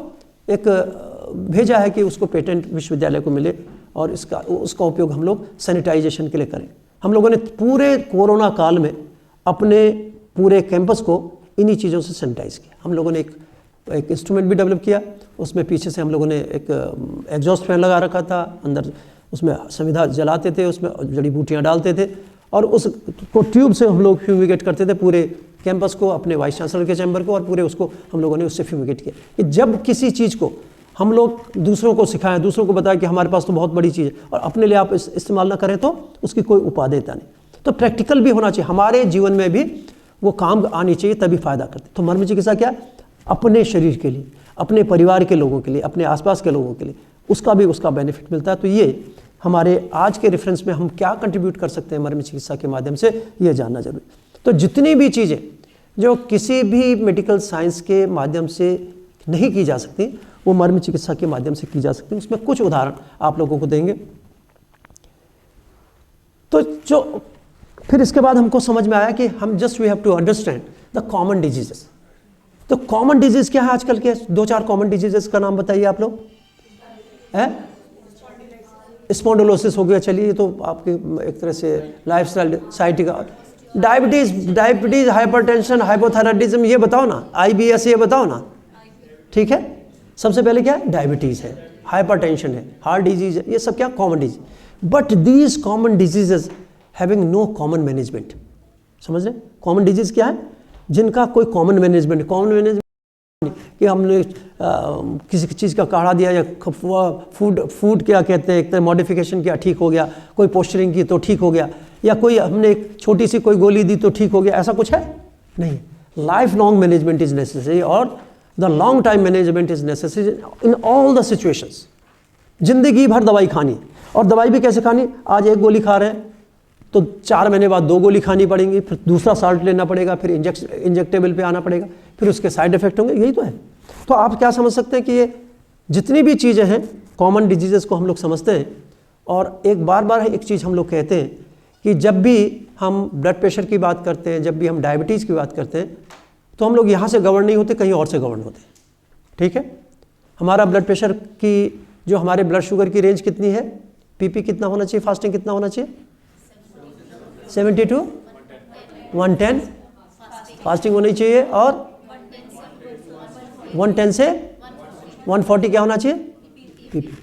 एक भेजा है कि उसको पेटेंट विश्वविद्यालय को मिले, और उसका उपयोग हम लोग सैनिटाइजेशन के लिए करें। हम लोगों ने पूरे कोरोना काल में अपने पूरे कैंपस को इन्हीं चीज़ों से सैनिटाइज किया। हम लोगों ने एक इंस्ट्रूमेंट भी डेवलप किया, उसमें पीछे से हम लोगों ने एक एग्जॉस्ट फैन लगा रखा था, अंदर उसमें संविधा जलाते थे, उसमें जड़ी बूटियाँ डालते थे, और उसको ट्यूब से हम लोग फ्यूमिगेट करते थे पूरे कैंपस को, अपने वाइस चांसलर के चैम्बर को, और पूरे उसको हम लोगों ने उससे फ्यूमिगेट किया। कि जब किसी चीज़ को हम लोग दूसरों को सिखाएं, दूसरों को बताएं कि हमारे पास तो बहुत बड़ी चीज़ है, और अपने लिए आप इस्तेमाल ना करें तो उसकी कोई उपादेयता नहीं। तो प्रैक्टिकल भी होना चाहिए, हमारे जीवन में भी वो काम आनी चाहिए, तभी फायदा करते। तो मर्म चिकित्सा क्या, अपने शरीर के लिए, अपने परिवार के लोगों के लिए, अपने आसपास के लोगों के लिए, उसका बेनिफिट मिलता है। तो ये हमारे आज के रेफरेंस में हम क्या कंट्रीब्यूट कर सकते हैं मर्म चिकित्सा के माध्यम से, ये जानना जरूरी। तो जितनी भी चीज़ें जो किसी भी मेडिकल साइंस के माध्यम से नहीं की जा सकती, वो मर्म चिकित्सा के माध्यम से की जा सकती है। उसमें कुछ उदाहरण आप लोगों को देंगे। तो जो फिर इसके बाद हमको समझ में आया कि हम just we have to understand the common diseases. तो कॉमन डिजीज क्या है आजकल के? 2-4 कॉमन डिजीजेस का नाम बताइए आप लोग। है स्पॉन्डिलोसिस हो गया, चलिए, तो आपके एक तरह से लाइफस्टाइल साइटी का। डायबिटीज, हाइपरटेंशन, हाइपोथायराइडिज्म, ये बताओ ना, IBS, ये बताओ ना। ठीक है, सबसे पहले क्या है, डायबिटीज है, हाइपरटेंशन है, हार्ट डिजीज है, ये सब क्या, common disease. But these common diseases having no common management. समझ रहे, कॉमन डिजीज क्या है, जिनका कोई कॉमन मैनेजमेंट कि हमने किसी चीज़ का काढ़ा दिया या फूड क्या कहते हैं, एक तरह मॉडिफिकेशन किया, ठीक हो गया, कोई पोस्चरिंग की तो ठीक हो गया, या कोई हमने एक छोटी सी कोई गोली दी तो ठीक हो गया, ऐसा कुछ है नहीं। Life long management is necessary, और the long time management is necessary in all the situations. जिंदगी भर दवाई खानी, और दवाई भी कैसे खानी, आज एक गोली खा रहे हैं तो 4 महीने बाद 2 गोली खानी पड़ेंगी, फिर दूसरा साल्ट लेना पड़ेगा, फिर इंजेक्टेबल पे आना पड़ेगा, फिर उसके साइड इफेक्ट होंगे, यही तो है। तो आप क्या समझ सकते हैं कि ये जितनी भी चीज़ें हैं कॉमन डिजीजेस को हम लोग समझते हैं, और एक बार एक चीज़ हम लोग कहते हैं कि जब भी हम ब्लड प्रेशर की बात करते हैं, जब भी हम डायबिटीज़ की बात करते हैं, तो हम लोग यहाँ से गवर्न नहीं होते, कहीं और से गवर्न होते हैं। ठीक है, हमारा ब्लड प्रेशर की जो हमारे ब्लड शुगर की रेंज कितनी है, पीपी कितना होना चाहिए, फास्टिंग कितना होना चाहिए, 70 to 110 फास्टिंग होनी चाहिए, और 110 से 140 क्या होना चाहिए, पीपी।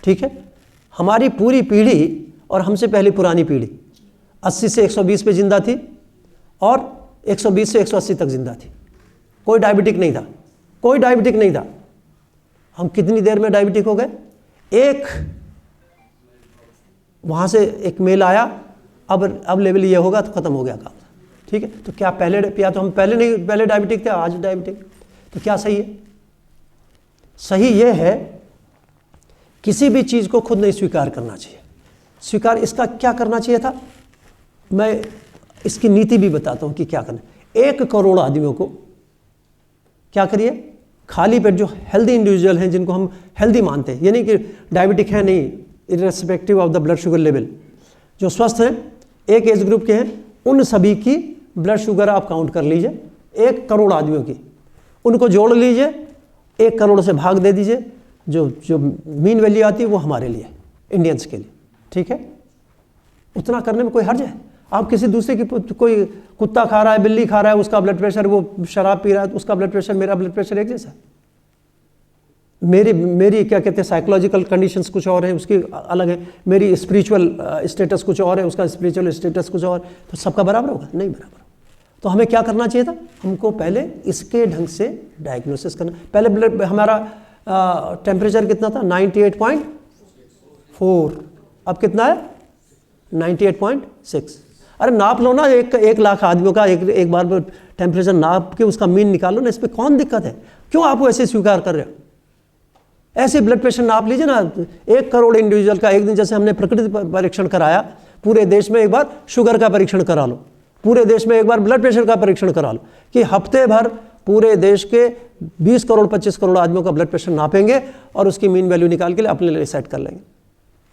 ठीक है, हमारी पूरी पीढ़ी और हमसे पहले पुरानी पीढ़ी 80 से 120 पे जिंदा थी और 120 से 180 तक जिंदा थी। कोई डायबिटिक नहीं था, कोई डायबिटिक नहीं था। हम कितनी देर में डायबिटिक हो गए, एक वहाँ से एक मेल आया, अब लेवल ये होगा तो ख़त्म हो गया काम। ठीक है, तो क्या तो हम पहले डायबिटिक थे, आज डायबिटिक, तो क्या सही है? सही ये है, किसी भी चीज़ को खुद नहीं स्वीकार करना चाहिए। स्वीकार इसका क्या करना चाहिए था, मैं इसकी नीति भी बताता हूँ कि क्या करना। 1 करोड़ आदमियों को क्या करिए, खाली पेट, जो हेल्दी इंडिविजुअल हैं, जिनको हम हेल्दी मानते हैं, ये नहीं कि डायबिटिक है नहीं, irrespective of the blood sugar level, जो स्वस्थ हैं, एक एज ग्रुप के हैं, उन सभी की ब्लड शुगर आप काउंट कर लीजिए, 1 करोड़ आदमियों की, उनको जोड़ लीजिए, 1 करोड़ से भाग दे दीजिए, जो मीन वैल्यू आती है वो हमारे लिए, इंडियंस के लिए। ठीक है, उतना करने में कोई हर्ज है? आप किसी दूसरे की, कोई कुत्ता खा रहा है, बिल्ली खा रहा है, उसका ब्लड प्रेशर, वो शराब पी रहा है, उसका ब्लड प्रेशर, मेरा ब्लड प्रेशर एक जैसा है। मेरी क्या कहते हैं, साइकोलॉजिकल कंडीशंस कुछ और है, उसकी अलग है, मेरी स्पिरिचुअल स्टेटस कुछ और है, उसका स्पिरिचुअल स्टेटस कुछ और, तो सबका बराबर होगा? नहीं बराबर। तो हमें क्या करना चाहिए था, हमको पहले इसके ढंग से डायग्नोसिस करना। पहले ब्लड हमारा टेम्परेचर कितना था, 98.4, अब कितना है 98.6। अरे नाप लो ना, 1 लाख आदमियों का एक बार टेम्परेचर नाप के उसका मीन निकालो ना, इसमें कौन दिक्कत है? क्यों आप ऐसे स्वीकार कर रहे हो? ऐसे ब्लड प्रेशर नाप लीजिए ना, 1 करोड़ इंडिविजुअल का एक दिन, जैसे हमने प्रकृति परीक्षण कराया, पूरे देश में एक बार शुगर का परीक्षण करा लो, पूरे देश में एक बार ब्लड प्रेशर का परीक्षण करा लो, कि हफ्ते भर पूरे देश के 20 करोड़ 25 करोड़ आदमियों का ब्लड प्रेशर नापेंगे और उसकी मीन वैल्यू निकाल के लिए अपने लिए सेट कर लेंगे।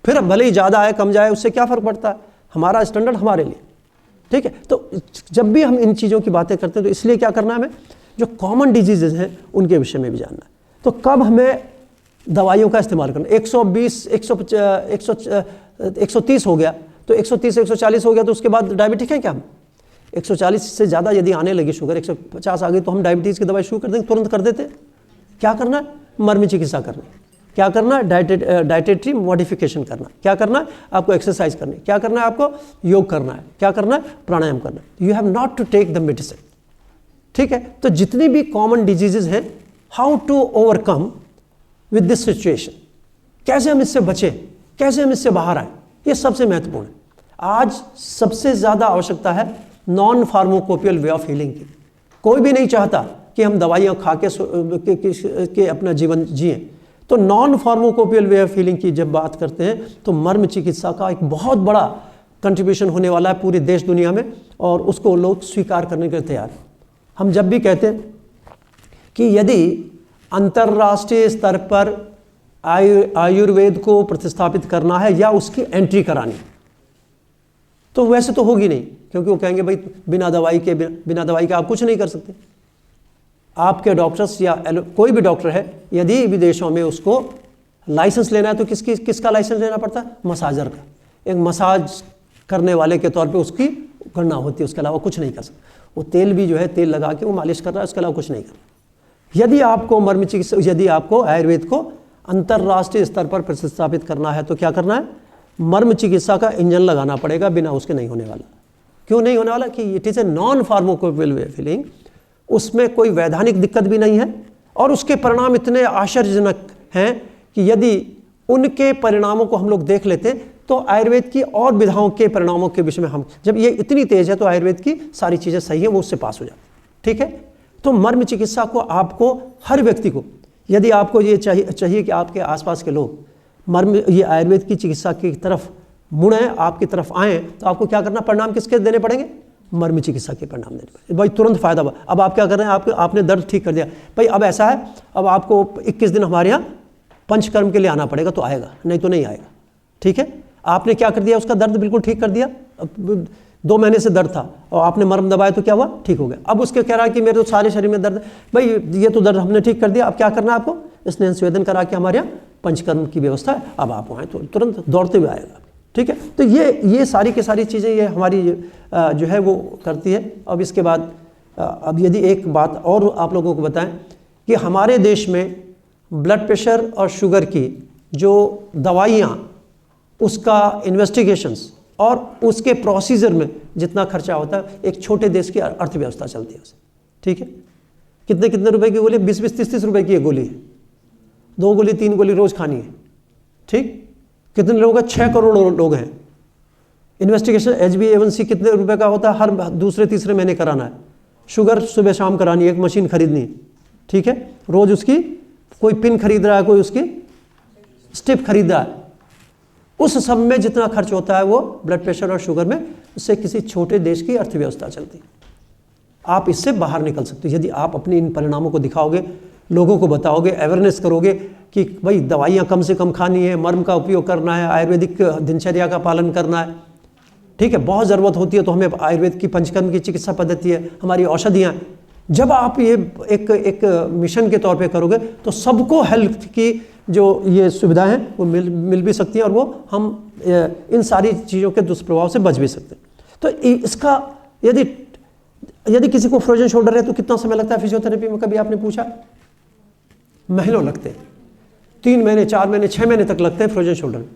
फिर अब भले ही ज़्यादा आए कम जाए, उससे क्या फ़र्क पड़ता है, हमारा स्टैंडर्ड हमारे लिए। ठीक है, तो जब भी हम इन चीज़ों की बातें करते हैं, तो इसलिए क्या करना है, हमें जो कॉमन डिजीजेज हैं उनके विषय में भी जानना है। तो कब हमें दवाइयों का इस्तेमाल करना, 120 130 हो गया, तो 130 140 हो गया, तो उसके बाद डायबिटिक है क्या हम? 140 से ज़्यादा यदि आने लगी शुगर, 150 आ गई, तो हम डायबिटीज़ की दवाई शुरू कर देंगे, तुरंत कर देते। क्या करना है, मर्म चिकित्सा करनी। क्या करना है, डाइटेटरी मॉडिफिकेशन करना। क्या करना है, आपको एक्सरसाइज करनी। क्या करना है, आपको योग करना है। क्या करना है, प्राणायाम करना है। You have not to take the medicine. ठीक है, तो जितनी भी कॉमन डिजीजेज हैं, how to overcome with this situation, कैसे हम इससे बचें, कैसे हम इससे बाहर आए, ये सबसे महत्वपूर्ण है। आज सबसे ज़्यादा आवश्यकता है non pharmacopoeial way of healing की। कोई भी नहीं चाहता कि हम दवाइयाँ खा के अपना जीवन जिएं। तो non pharmacopoeial way of healing की जब बात करते हैं, तो मर्म चिकित्सा का एक बहुत बड़ा कंट्रीब्यूशन होने वाला है पूरे देश दुनिया में, और उसको लोग स्वीकार करने के लिए तैयार हैं। हम जब भी कहते हैं कि यदि अंतर्राष्ट्रीय स्तर पर आयुर्वेद को प्रतिस्थापित करना है या उसकी एंट्री करानी, तो वैसे तो होगी नहीं, क्योंकि वो कहेंगे भाई बिना दवाई के आप कुछ नहीं कर सकते। आपके डॉक्टर्स या कोई भी डॉक्टर है, यदि विदेशों में उसको लाइसेंस लेना है, तो किसका लाइसेंस लेना पड़ता है? मसाजर का। एक मसाज करने वाले के तौर पे उसकी गणना होती है, उसके अलावा कुछ नहीं कर सकता। वो तेल भी जो है, तेल लगा के वो मालिश कर रहा है, उसके अलावा कुछ नहीं कर रहा। यदि आपको मर्म चिकित्सा, यदि आपको आयुर्वेद को अंतर्राष्ट्रीय स्तर पर प्रतिस्थापित करना है, तो क्या करना है, मर्म चिकित्सा का इंजन लगाना पड़ेगा। बिना उसके नहीं होने वाला। क्यों नहीं होने वाला? कि it is a non pharmacopoeial way of healing, उसमें कोई वैधानिक दिक्कत भी नहीं है, और उसके परिणाम इतने आश्चर्यजनक हैं कि यदि उनके परिणामों को हम लोग देख लेते हैं, तो आयुर्वेद की और विधाओं के परिणामों के विषय में हम, जब ये इतनी तेज है, तो आयुर्वेद की सारी चीज़ें सही है, वो उससे पास हो जाती। ठीक है, तो मर्म चिकित्सा को आपको, हर व्यक्ति को, यदि आपको ये चाहिए कि आपके आसपास के लोग ये आयुर्वेद की चिकित्सा की तरफ मुड़ें, आपकी तरफ आएँ, तो आपको क्या करना, परिणाम किसके देने पड़ेंगे? मर्म चिकित्सा के परिणाम देने पड़ेंगे। भाई तुरंत फायदा हुआ। अब आप क्या कर रहे हैं, आपने दर्द ठीक कर दिया, भाई अब ऐसा है, अब आपको 21 दिन हमारे यहाँ पंचकर्म के लिए आना पड़ेगा, तो आएगा, नहीं तो नहीं आएगा। ठीक है, आपने क्या कर दिया, उसका दर्द बिल्कुल ठीक कर दिया। 2 महीने से दर्द था और आपने मरहम दबाया तो क्या हुआ, ठीक हो गया। अब उसके कह रहा है कि मेरे तो सारे शरीर में दर्द, भाई ये तो दर्द हमने ठीक कर दिया, अब क्या करना है आपको, स्नेह संवेदन करा के हमारे यहाँ पंचकर्म की व्यवस्था है, अब आप वहाँ तो तुरंत दौड़ते हुए आएगा। ठीक है, तो ये सारी की सारी चीज़ें ये हमारी जो है वो करती है। अब इसके बाद अब यदि एक बात और आप लोगों को बताएं कि हमारे देश में ब्लड प्रेशर और शुगर की जो दवाइयाँ, उसका इन्वेस्टिगेशंस और उसके प्रोसीजर में जितना खर्चा होता है, एक छोटे देश की अर्थव्यवस्था चलती है उसे। ठीक है, कितने कितने रुपए की गोली, 20-20, 30-30 रुपए की ये गोली है, 2 गोली 3 गोली रोज खानी है। ठीक, कितने लोग हैं, 6 करोड़ लोग हैं। इन्वेस्टिगेशन HbA1c कितने रुपए का होता है, हर दूसरे तीसरे महीने कराना है। शुगर सुबह शाम करानी है, एक मशीन खरीदनी है। ठीक है, रोज उसकी कोई पिन खरीद रहा है, कोई उसकी स्टिप खरीद रहा है। उस सब में जितना खर्च होता है वो ब्लड प्रेशर और शुगर में, उससे किसी छोटे देश की अर्थव्यवस्था चलती है। आप इससे बाहर निकल सकते हो यदि आप अपने इन परिणामों को दिखाओगे, लोगों को बताओगे, अवेयरनेस करोगे कि भाई दवाइयाँ कम से कम खानी है, मर्म का उपयोग करना है, आयुर्वेदिक दिनचर्या का पालन करना है। ठीक है, बहुत ज़रूरत होती है तो हमें आयुर्वेद की पंचकर्म की चिकित्सा पद्धति है, हमारी औषधियाँ। जब आप ये एक मिशन के तौर पे करोगे तो सबको हेल्थ की जो ये सुविधाएं हैं वो मिल भी सकती हैं और वो हम इन सारी चीज़ों के दुष्प्रभाव से बच भी सकते हैं। तो इसका यदि किसी को फ्रोजन शोल्डर है तो कितना समय लगता है फिजियोथेरेपी में, कभी आपने पूछा? महीनों लगते हैं, 3 महीने 4 महीने 6 महीने तक लगते हैं फ्रोजन शोल्डर में।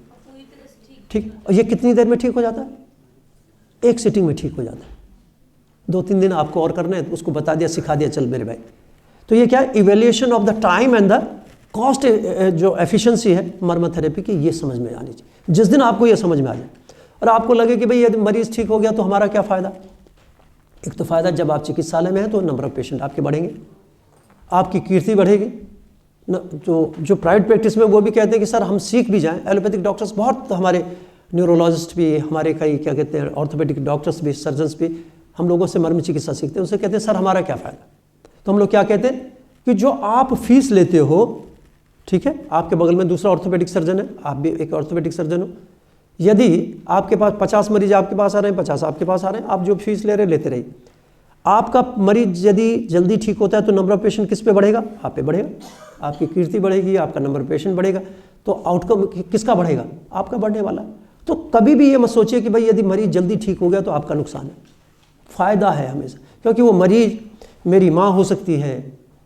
ठीक, और ये कितनी देर में ठीक हो जाता है? एक सिटिंग में ठीक हो जाता है। 2-3 दिन आपको और करना है, उसको बता दिया, सिखा दिया, चल मेरे भाई। तो ये क्या है, evaluation of the time and the cost, जो एफिशिएंसी है मर्म थेरेपी की, ये समझ में आनी चाहिए। जिस दिन आपको ये समझ में आ जाए और आपको लगे कि भाई यदि मरीज ठीक हो गया तो हमारा क्या फ़ायदा। एक तो फ़ायदा, जब आप चिकित्सालय में हैं तो नंबर ऑफ पेशेंट आपके बढ़ेंगे, आपकी कीर्ति बढ़ेगी। जो प्राइवेट प्रैक्टिस में वो भी कहते हैं कि सर हम सीख भी जाएं, एलोपैथिक डॉक्टर्स बहुत, हमारे न्यूरोलॉजिस्ट भी, हमारे कई क्या कहते हैं ऑर्थोपेडिक डॉक्टर्स भी, सर्जन्स भी हम लोगों से मर्म चिकित्सा सीखते हैं। उनसे कहते हैं सर हमारा क्या फ़ायदा। तो हम लोग क्या कहते हैं कि जो आप फीस लेते हो, ठीक है, आपके बगल में दूसरा ऑर्थोपेडिक सर्जन है, आप भी एक ऑर्थोपेडिक सर्जन हो, यदि आपके पास 50 मरीज आपके पास आ रहे हैं, 50 आपके पास आ रहे हैं, आप जो फीस ले रहे हैं लेते रहिए। आपका मरीज यदि जल्दी ठीक होता है तो नंबर ऑफ पेशेंट किस पे बढ़ेगा, आप पे बढ़ेगा, आपकी कीर्ति बढ़ेगी, आपका नंबर ऑफ पेशेंट बढ़ेगा, तो आउटकम किसका बढ़ेगा, आपका बढ़ने वाला। तो कभी भी ये मत सोचिए कि भाई यदि मरीज जल्दी ठीक हो गया तो आपका नुकसान है, फ़ायदा है हमेशा, क्योंकि वो मरीज मेरी माँ हो सकती है,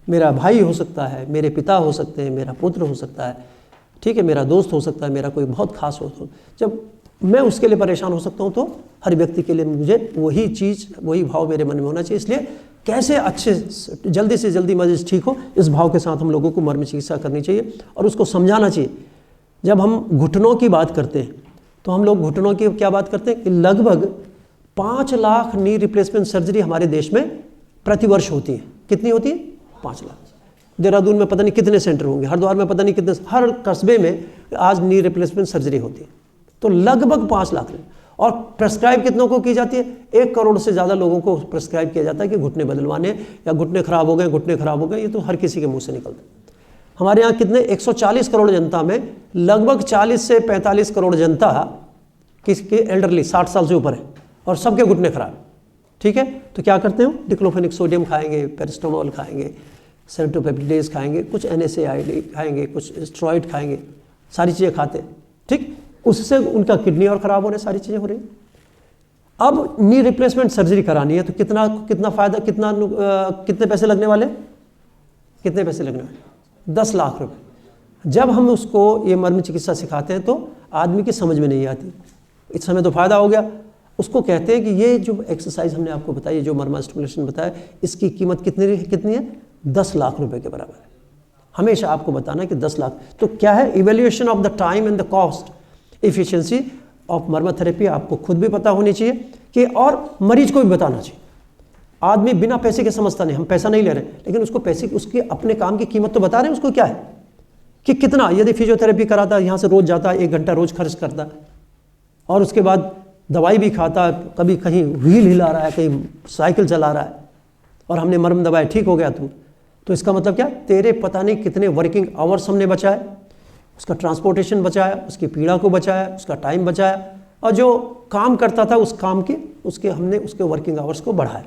मेरा भाई हो सकता है, मेरे पिता हो सकते हैं, मेरा पुत्र हो सकता है, ठीक है, मेरा दोस्त हो सकता है, मेरा कोई बहुत खास हो। जब मैं उसके लिए परेशान हो सकता हूँ तो हर व्यक्ति के लिए मुझे वही चीज़, वही भाव मेरे मन में होना चाहिए। इसलिए कैसे अच्छे जल्दी से जल्दी मरीज ठीक हो, इस भाव के साथ हम लोगों को मर्म चिकित्सा करनी चाहिए और उसको समझाना चाहिए। जब हम घुटनों की बात करते हैं तो हम लोग घुटनों की क्या बात करते हैं कि लगभग 5 लाख नी रिप्लेसमेंट सर्जरी हमारे देश में प्रतिवर्ष होती है। कितनी होती है? 5 लाख। देहरादून में पता नहीं कितने सेंटर होंगे, हरिद्वार में पता नहीं कितने, हर कस्बे में आज नी रिप्लेसमेंट सर्जरी होती है। तो लगभग 5 लाख। और प्रेस्क्राइब कितनों को की जाती है? 1 करोड़ से ज़्यादा लोगों को प्रेस्क्राइब किया जाता है कि घुटने बदलवाने या घुटने खराब हो गए, घुटने खराब हो गए। ये तो हर किसी के मुंह से निकलता है। हमारे यहाँ कितने 140 करोड़ जनता में लगभग 40 से 45 करोड़ जनता किसके एल्डरली 60 साल से ऊपर है और सबके घुटने खराब। ठीक है, तो क्या करते हो? डिक्लोफेनिक सोडियम खाएंगे, पैरास्टामोल खाएंगे, सेंटोपेप्टिडेज खाएंगे, कुछ NSAID खाएंगे, कुछ स्टेरॉइड खाएंगे, सारी चीज़ें खाते हैं। ठीक, उससे उनका किडनी और ख़राब हो रहे, सारी चीज़ें हो रही। अब नी रिप्लेसमेंट सर्जरी करानी है तो कितना फ़ायदा, कितने पैसे लगने वाले? कितने पैसे लगने वाले? 10 लाख रुपए। जब हम उसको ये मर्म चिकित्सा सिखाते हैं तो आदमी की समझ में नहीं आती। इस समय तो फ़ायदा हो गया। उसको कहते हैं कि ये जो एक्सरसाइज हमने आपको बताई, जो मर्मा स्टिमुलेशन बताया, इसकी कीमत कितनी है? 10 लाख रुपए के बराबर है। हमेशा आपको बताना कि 10 लाख। तो क्या है? Evaluation of the time and the cost efficiency of Marma therapy आपको खुद भी पता होनी चाहिए कि और मरीज को भी बताना चाहिए। आदमी बिना पैसे के समझता नहीं, हम पैसा नहीं ले रहे, लेकिन उसको पैसे, उसके अपने काम की कीमत तो बता रहे हैं उसको क्या है कि कितना। यदि फिजियोथेरेपी कराता है, यहाँ से रोज जाता है, 1 घंटा रोज खर्च करता है और उसके बाद दवाई भी खाता है, कभी कहीं व्हील हिला रहा है, कहीं साइकिल चला रहा है, और हमने मर्म दबाया ठीक हो गया तो इसका मतलब क्या? तेरे पता नहीं कितने वर्किंग आवर्स हमने बचाए, उसका ट्रांसपोर्टेशन बचाया, उसकी पीड़ा को बचाया, उसका टाइम बचाया, और जो काम करता था उस काम के उसके हमने उसके वर्किंग आवर्स को बढ़ाया।